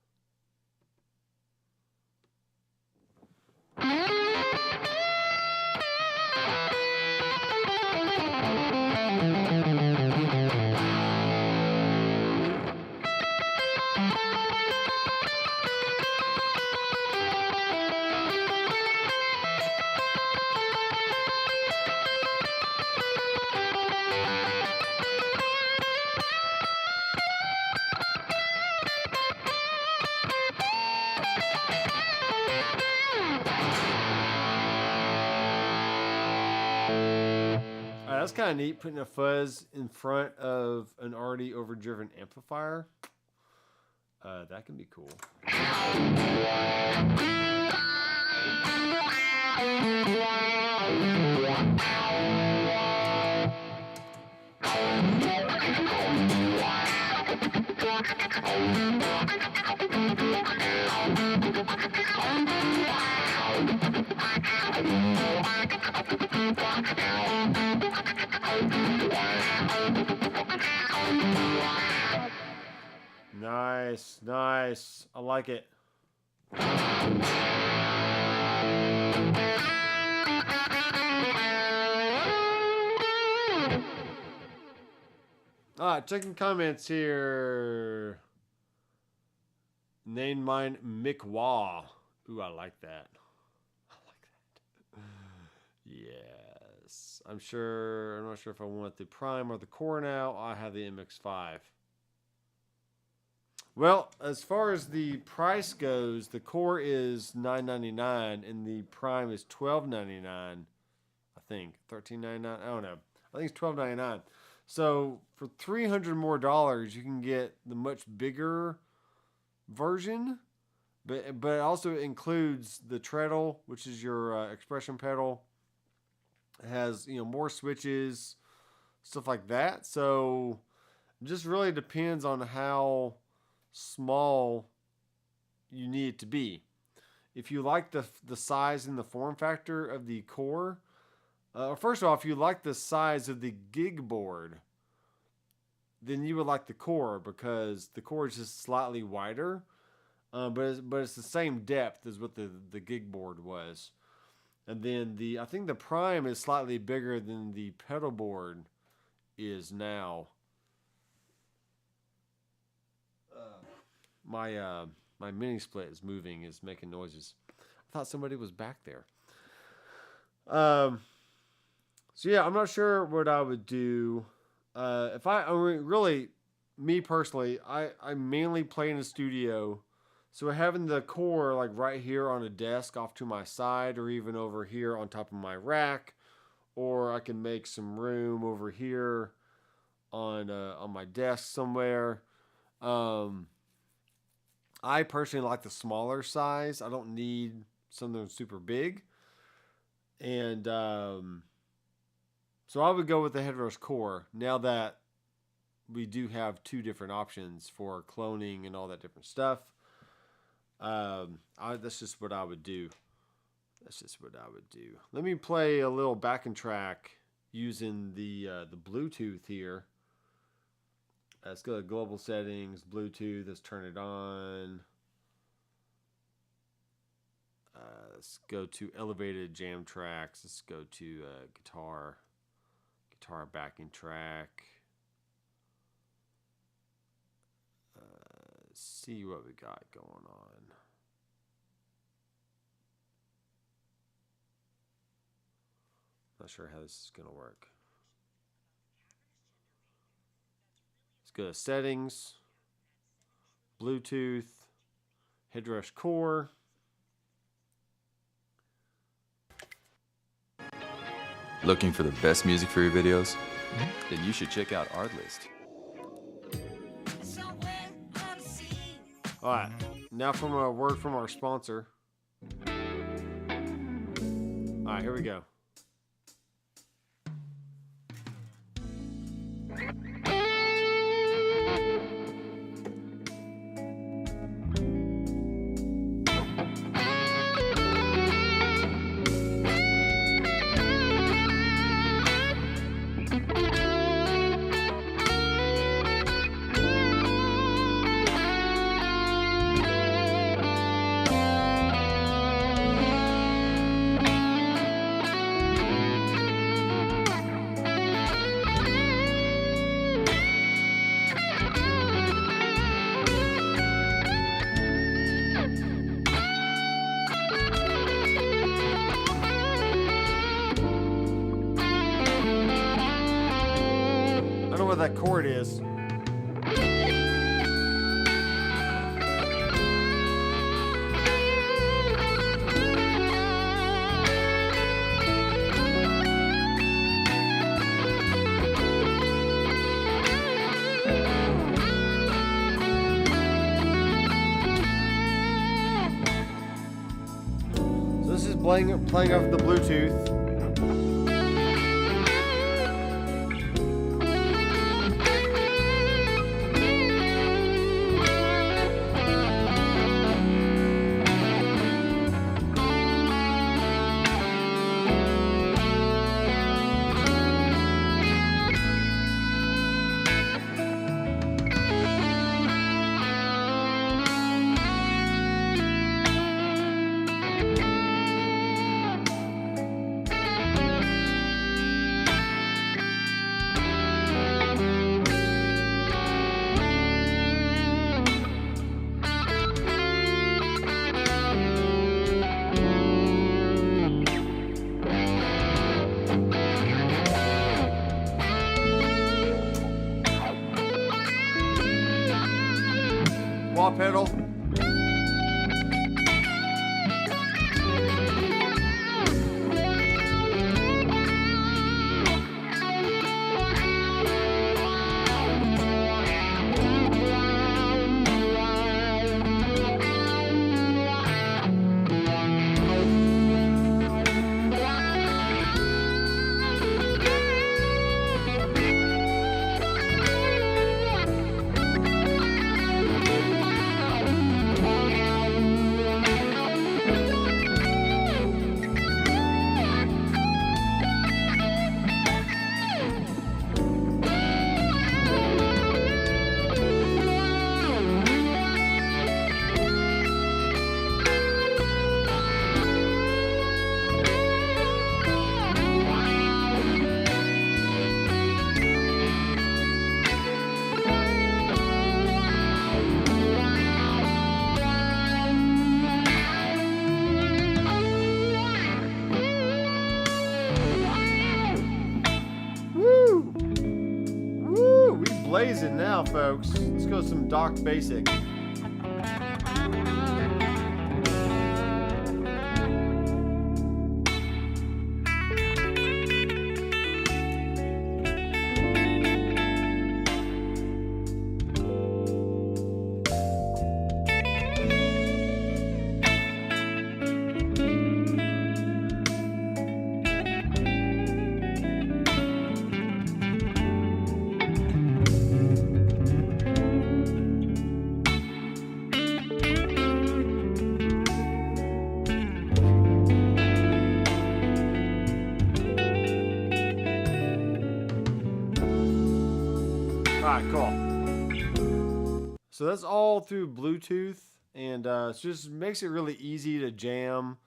That's kind of neat, putting a fuzz in front of an already overdriven amplifier. That can be cool. Nice, nice. I like it. Alright, checking comments here. Name mine Mick Wah. Ooh, I like that. I like that. Yes. I'm not sure if I want the Prime or the Core now. I have the MX5. Well, as far as the price goes, the Core is $9.99 and the Prime is $12.99. I think $13.99. I don't know. I think it's $12.99. So for $300 more, you can get the much bigger version, but it also includes the treadle, which is your expression pedal. It has more switches, stuff like that. So it just really depends on how small you need it to be. If you like the size and the form factor of the Core, First off, if you like the size of the gig board, then you would like the core, because the core is just slightly wider, but it's the same depth as what the gig board was. And then I think the Prime is slightly bigger than the pedal board is now. My mini split is moving, is making noises. I thought somebody was back there. So yeah, I'm not sure what I would do. Really, me personally, I mainly play in the studio. So having the core like right here on a desk off to my side, or even over here on top of my rack, or I can make some room over here on my desk somewhere. I personally like the smaller size. I don't need something super big. And so I would go with the Headrush core, now that we do have two different options for cloning and all that different stuff. That's just what I would do. Let me play a little backing track using the Bluetooth here. Let's go to global settings, Bluetooth. Let's turn it on. Let's go to elevated jam tracks. Let's go to guitar backing track. Let's see what we got going on. Not sure how this is going to work. Let's go to settings, Bluetooth, Headrush core. Looking for the best music for your videos? Then you should check out Artlist. All right, now from a word from our sponsor. All right, here we go. That chord is. So this is playing off the Bluetooth. Wah pedal. blazing now, folks. Let's go some Doc Basic. Alright, cool. So that's all through Bluetooth, and it just makes it really easy to jam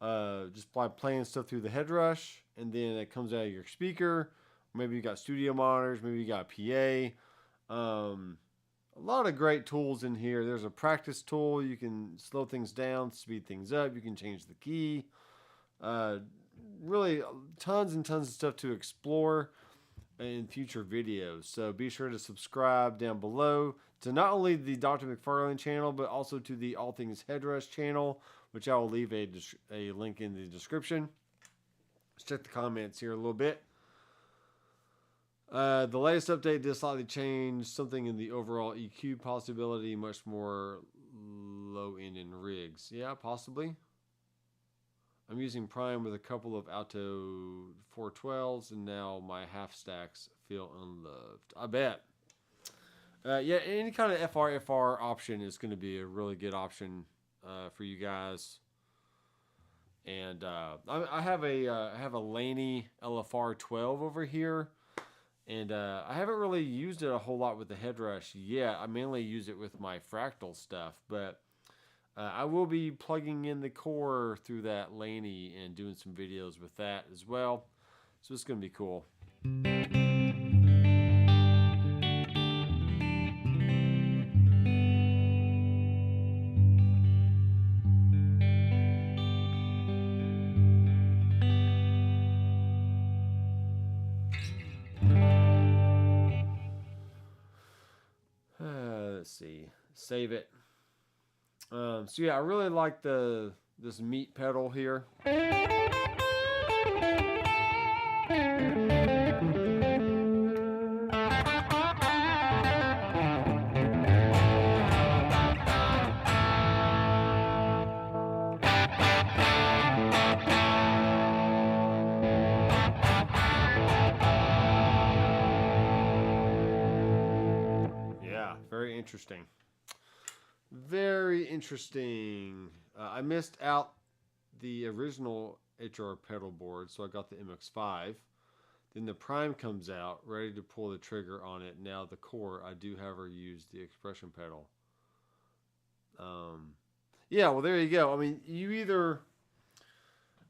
just by playing stuff through the Headrush, and then it comes out of your speaker. Maybe you got studio monitors, maybe you got PA. A lot of great tools in here. There's a practice tool. You can slow things down, speed things up. You can change the key. Really tons and tons of stuff to explore in future videos. So be sure to subscribe down below to not only the Doctor McFarland channel, but also to the All Things Headrush channel, which I will leave a link in the description. Let's check the comments here a little bit. The latest update did slightly change something in the overall EQ possibility, much more low end in rigs. Yeah, possibly. I'm using Prime with a couple of Alto 412s, and now my half stacks feel unloved. I bet. Yeah, any kind of FR option is going to be a really good option for you guys. And I have a Laney LFR 12 over here, and I haven't really used it a whole lot with the Headrush yet. I mainly use it with my fractal stuff, but I will be plugging in the core through that Laney and doing some videos with that as well. So it's going to be cool. Let's see. Save it. So yeah, I really like this meat pedal here. Yeah, very interesting. Very interesting. I missed out the original HR pedal board, so I got the MX5. Then the Prime comes out, ready to pull the trigger on it. Now the core, I do, however, use the expression pedal. Yeah, well, there you go. I mean, you either,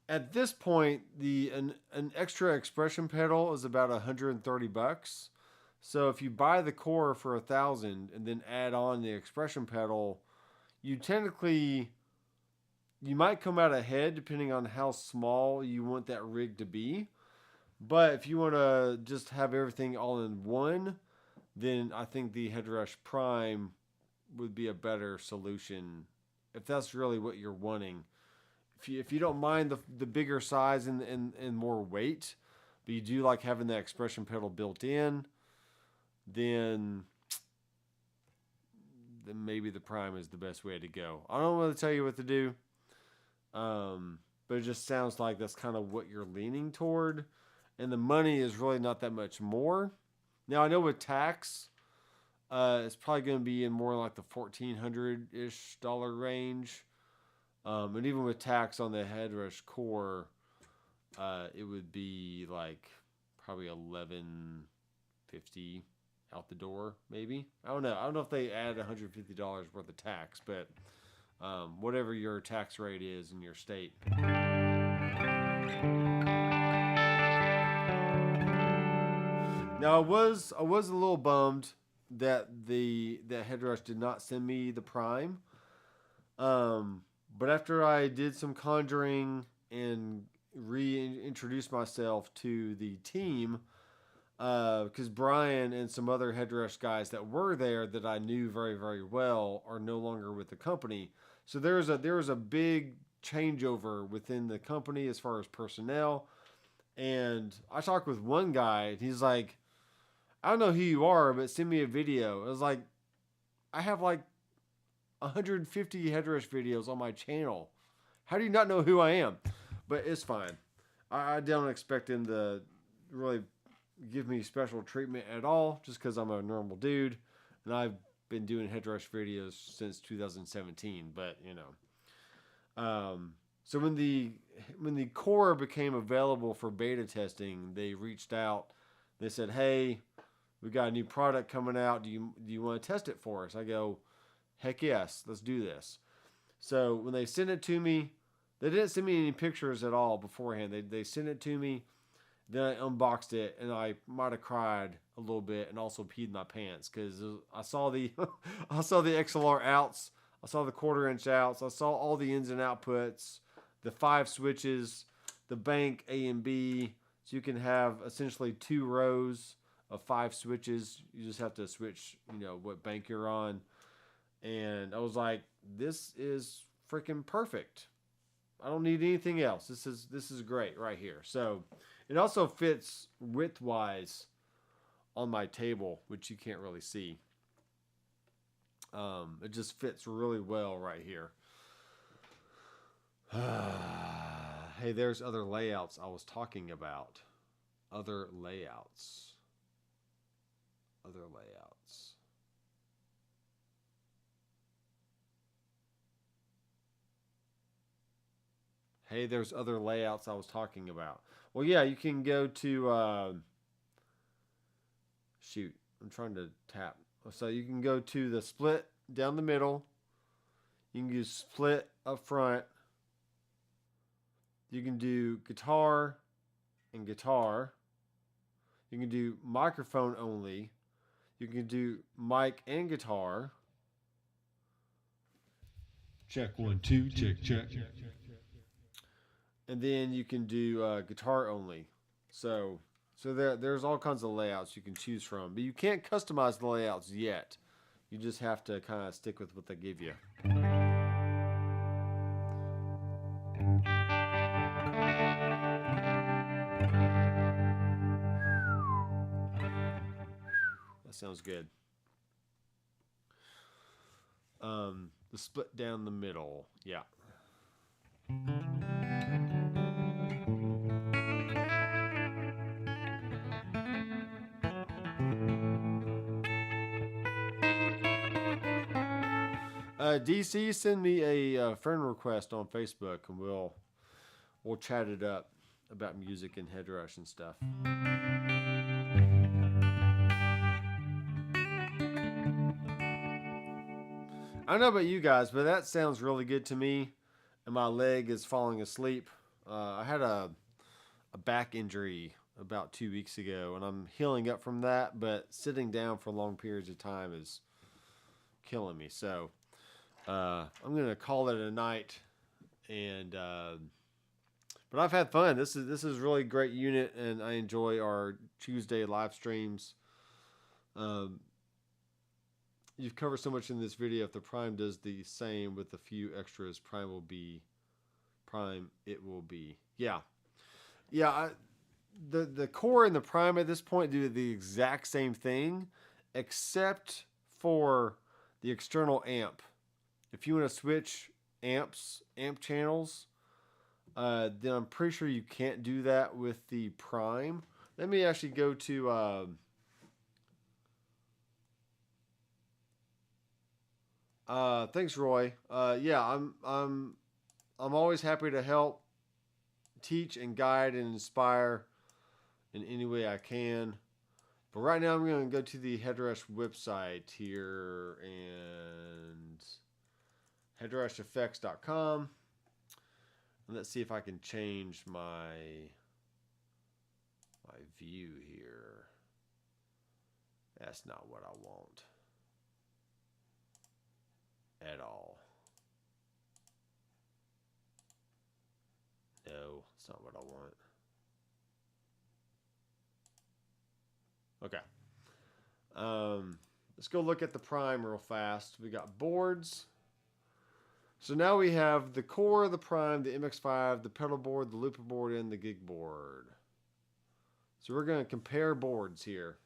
at this point, an extra expression pedal is about $130. So if you buy the core for $1,000 and then add on the expression pedal, you might come out ahead depending on how small you want that rig to be. But if you want to just have everything all in one, then I think the Headrush Prime would be a better solution if that's really what you're wanting. If you don't mind the bigger size and more weight, but you do like having that expression pedal built in, then maybe the Prime is the best way to go. I don't want to tell you what to do, but it just sounds like that's kind of what you're leaning toward, and the money is really not that much more. Now I know with tax, it's probably going to be in more like the $1,400-ish range, and even with tax on the Headrush core, it would be like probably $1,150 out the door, maybe. I don't know. I don't know if they add $150 worth of tax, but whatever your tax rate is in your state. Now I was a little bummed that the Headrush did not send me the Prime, but after I did some conjuring and reintroduced myself to the team, because Brian and some other Headrush guys that were there that I knew very, very well are no longer with the company. So there was a big changeover within the company as far as personnel. And I talked with one guy, and he's like, I don't know who you are, but send me a video. I was like, I have like 150 Headrush videos on my channel. How do you not know who I am? But it's fine. I don't expect him to really give me special treatment at all, just because I'm a normal dude, and I've been doing Headrush videos since 2017. But so when the core became available for beta testing, they reached out. They said, "Hey, we got a new product coming out. Do you want to test it for us?" I go, "Heck yes, let's do this." So when they sent it to me, they didn't send me any pictures at all beforehand. They sent it to me. Then I unboxed it, and I might have cried a little bit, and also peed my pants because I saw the I saw the XLR outs, I saw the 1/4 inch outs, I saw all the ins and outputs, the 5 switches, the bank A and B, so you can have essentially 2 rows of 5 switches. You just have to switch, what bank you're on, and I was like, this is freaking perfect. I don't need anything else. This is great right here. So it also fits width-wise on my table, which you can't really see. It just fits really well right here. Hey, there's other layouts I was talking about. Other layouts. Hey, there's other layouts I was talking about. Well, yeah, you can go to, shoot, I'm trying to tap. So you can go to the split down the middle. You can do split up front. You can do guitar and guitar. You can do microphone only. You can do mic and guitar. Check 1 2, check. And then you can do guitar only. So there's all kinds of layouts you can choose from, but you can't customize the layouts yet. You just have to kind of stick with what they give you. That sounds good. The split down the middle, yeah. DC, send me a friend request on Facebook, and we'll chat it up about music and Headrush and stuff. I don't know about you guys, but that sounds really good to me. And my leg is falling asleep. I had a back injury about 2 weeks ago, and I'm healing up from that. But sitting down for long periods of time is killing me. So I'm gonna call it a night. And but I've had fun. This is really a great unit, and I enjoy our Tuesday live streams. You've covered so much in this video. If the Prime does the same with a few extras, Prime it will be. Yeah. The core and the Prime at this point do the exact same thing, except for the external amp. If you want to switch amp channels, then I'm pretty sure you can't do that with the Prime. Let me actually go to thanks, Roy. Yeah, I'm always happy to help, teach, and guide and inspire in any way I can. But right now, I'm going to go to the Headrush website here and headrusheffects.com. And let's see if I can change my view here. That's not what I want at all. No, it's not what I want. Okay. Let's go look at the prime real fast. We got boards. So now we have the core, the prime, the MX5, the pedal board, the looper board, and the gig board. So we're going to compare boards here.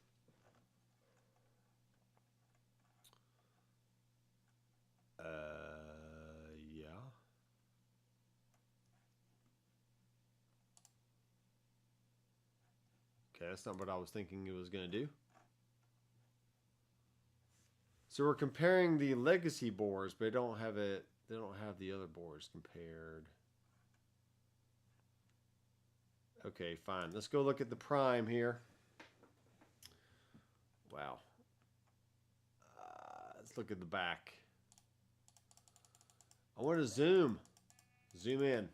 Yeah. Okay, that's not what I was thinking it was going to do. So we're comparing the legacy boards, but they don't have it. They don't have the other boards compared. Okay, fine. Let's go look at the prime here. Wow. Let's look at the back. I want to zoom in.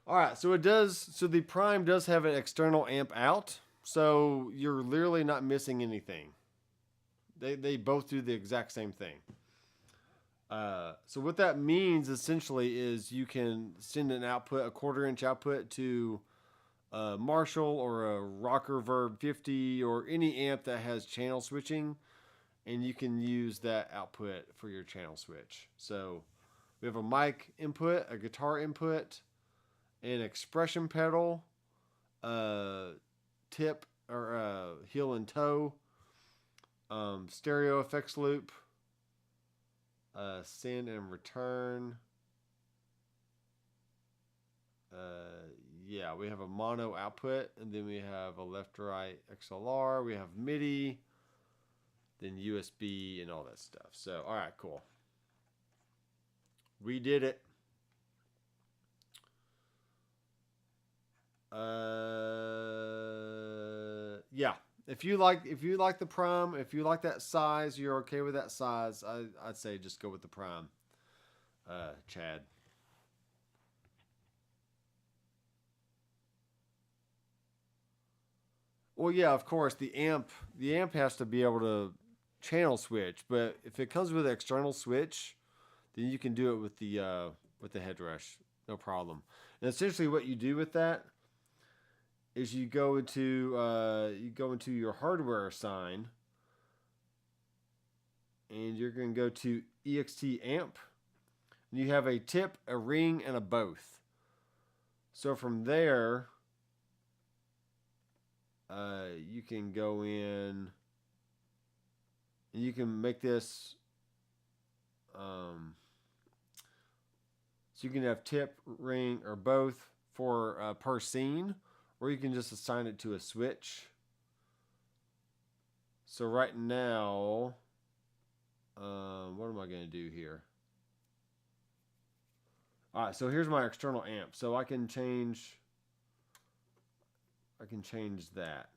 All right, so it does. So the prime does have an external amp out, so you're literally not missing anything. They both do the exact same thing. So what that means essentially is you can send an output, a 1/4-inch output to a Marshall or a Rocker Verb 50 or any amp that has channel switching, and you can use that output for your channel switch. So we have a mic input, a guitar input, an expression pedal, tip or heel and toe, stereo effects loop, send and return. Yeah, we have a mono output, and then we have a left to right XLR. We have MIDI, then USB, and all that stuff. So, all right, cool. We did it. Yeah. If you like the prime, if you like that size, you're okay with that size, I'd say just go with the prime. Chad. Well, yeah, of course the amp has to be able to channel switch, but if it comes with an external switch, then you can do it with the Headrush, no problem. And essentially, what you do with that is you go into your hardware sign, and you're going to go to EXT amp, and you have a tip, a ring, and a both. So from there, you can go in and you can make this. So you can have tip, ring, or both for per scene, or you can just assign it to a switch. So right now, what am I going to do here? All right, so here's my external amp. So I can change that.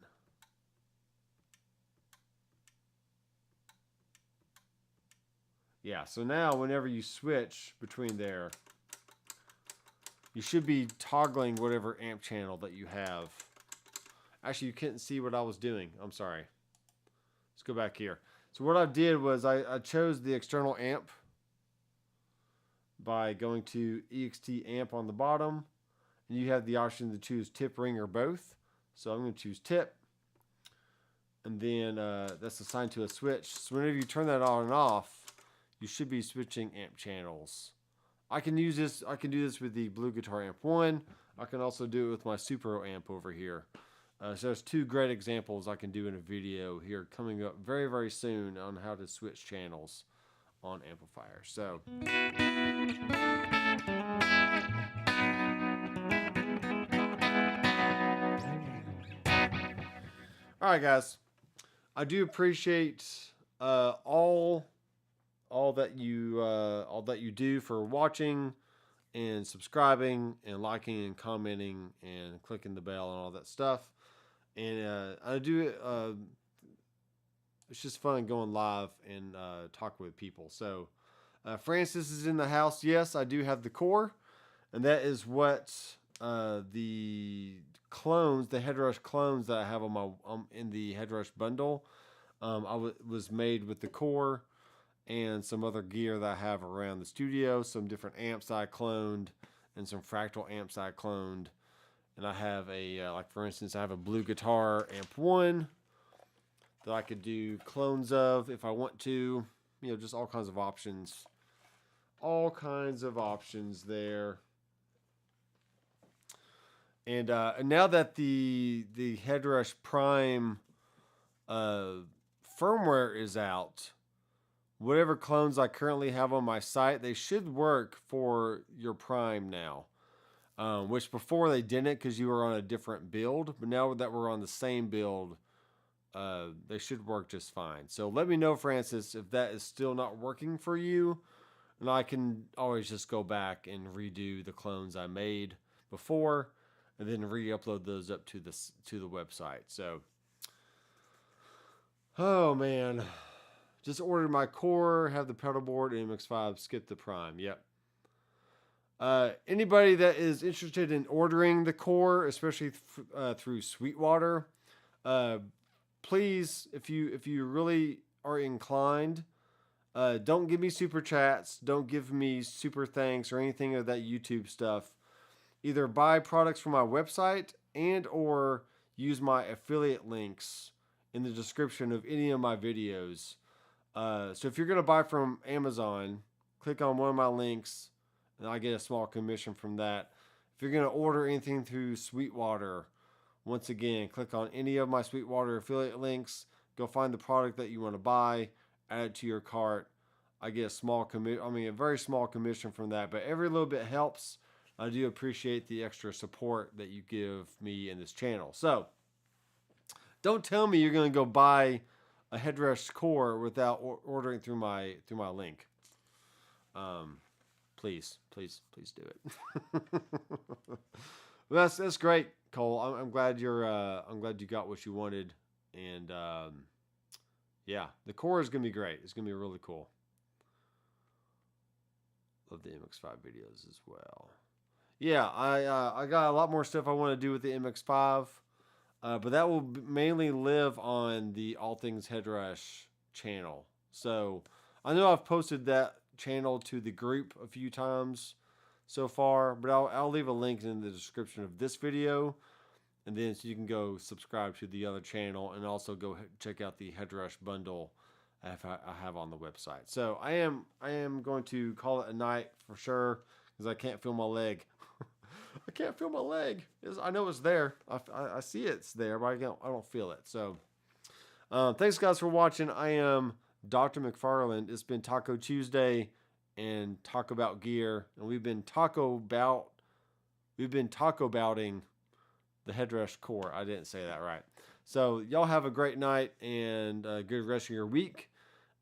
Yeah, so now whenever you switch between there, you should be toggling whatever amp channel that you have. Actually, you couldn't see what I was doing. I'm sorry. Let's go back here. So what I did was I chose the external amp by going to EXT amp on the bottom. And you have the option to choose tip, ring, or both. So I'm going to choose tip. And then that's assigned to a switch. So whenever you turn that on and off, you should be switching amp channels. I can use this. I can do this with the Blue Guitar Amp 1. I can also do it with my Super amp over here. So there's two great examples I can do in a video here coming up very, very soon on how to switch channels on amplifiers. So. All right, guys. I do appreciate all that you do for watching and subscribing and liking and commenting and clicking the bell and all that stuff. And I do. It's just fun going live and talking with people. So Francis is in the house. Yes, I do have the core, and that is what the clones, the Headrush clones that I have on my in the Headrush bundle. Was made with the core and some other gear that I have around the studio, some different amps I cloned, and some fractal amps I cloned. And I have a, like for instance, I have a blue guitar amp 1 that I could do clones of if I want to. You know, just all kinds of options. All kinds of options there. And now that the Headrush Prime firmware is out, whatever clones I currently have on my site, they should work for your Prime now. Which before they didn't because you were on a different build. But now that we're on the same build, they should work just fine. So let me know, Francis, if that is still not working for you. And I can always just go back and redo the clones I made before and then re-upload those up to the website. So, oh man, just ordered my core, have the pedal board, MX5, skip the Prime. Yep. Anybody that is interested in ordering the core, especially through Sweetwater, please, if you really are inclined, don't give me super chats, don't give me super thanks or anything of that YouTube stuff. Either buy products from my website and or use my affiliate links in the description of any of my videos. So if you're going to buy from Amazon, click on one of my links and I get a small commission from that. If you're going to order anything through Sweetwater, once again, click on any of my Sweetwater affiliate links, go find the product that you want to buy, add it to your cart. I get a small a very small commission from that, but every little bit helps. I do appreciate the extra support that you give me in this channel. So, don't tell me you're going to go buy a Headrush core without ordering through my link. Please do it. Well, that's great, Cole. I'm glad you got what you wanted, and yeah, the core is gonna be great. It's gonna be really cool. Love the MX5 videos as well. Yeah, I got a lot more stuff I want to do with the MX5, but that will mainly live on the All Things Headrush channel. So I know I've posted that channel to the group a few times so far, but I'll leave a link in the description of this video, and then so you can go subscribe to the other channel and also go check out the Headrush bundle I have on the website. So I am going to call it a night for sure because I can't feel my leg. I can't feel my leg. I know it's there. I see it's there, but I don't feel it. So thanks guys for watching. I am Doctor McFarland. It's been Taco Tuesday and Talk About Gear, and we've been taco bouting the Headrush core. I didn't say that right. So y'all have a great night and a good rest of your week.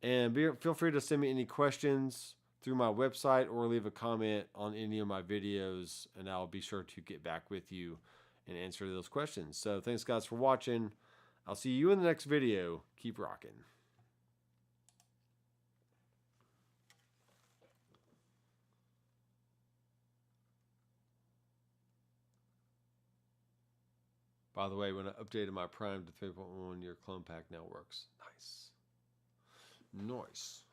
And feel free to send me any questions through my website or leave a comment on any of my videos, and I'll be sure to get back with you and answer those questions. So thanks guys for watching. I'll see you in the next video. Keep rocking. By the way, when I updated my Prime to 3.1, your clone pack now works. Nice. Nice.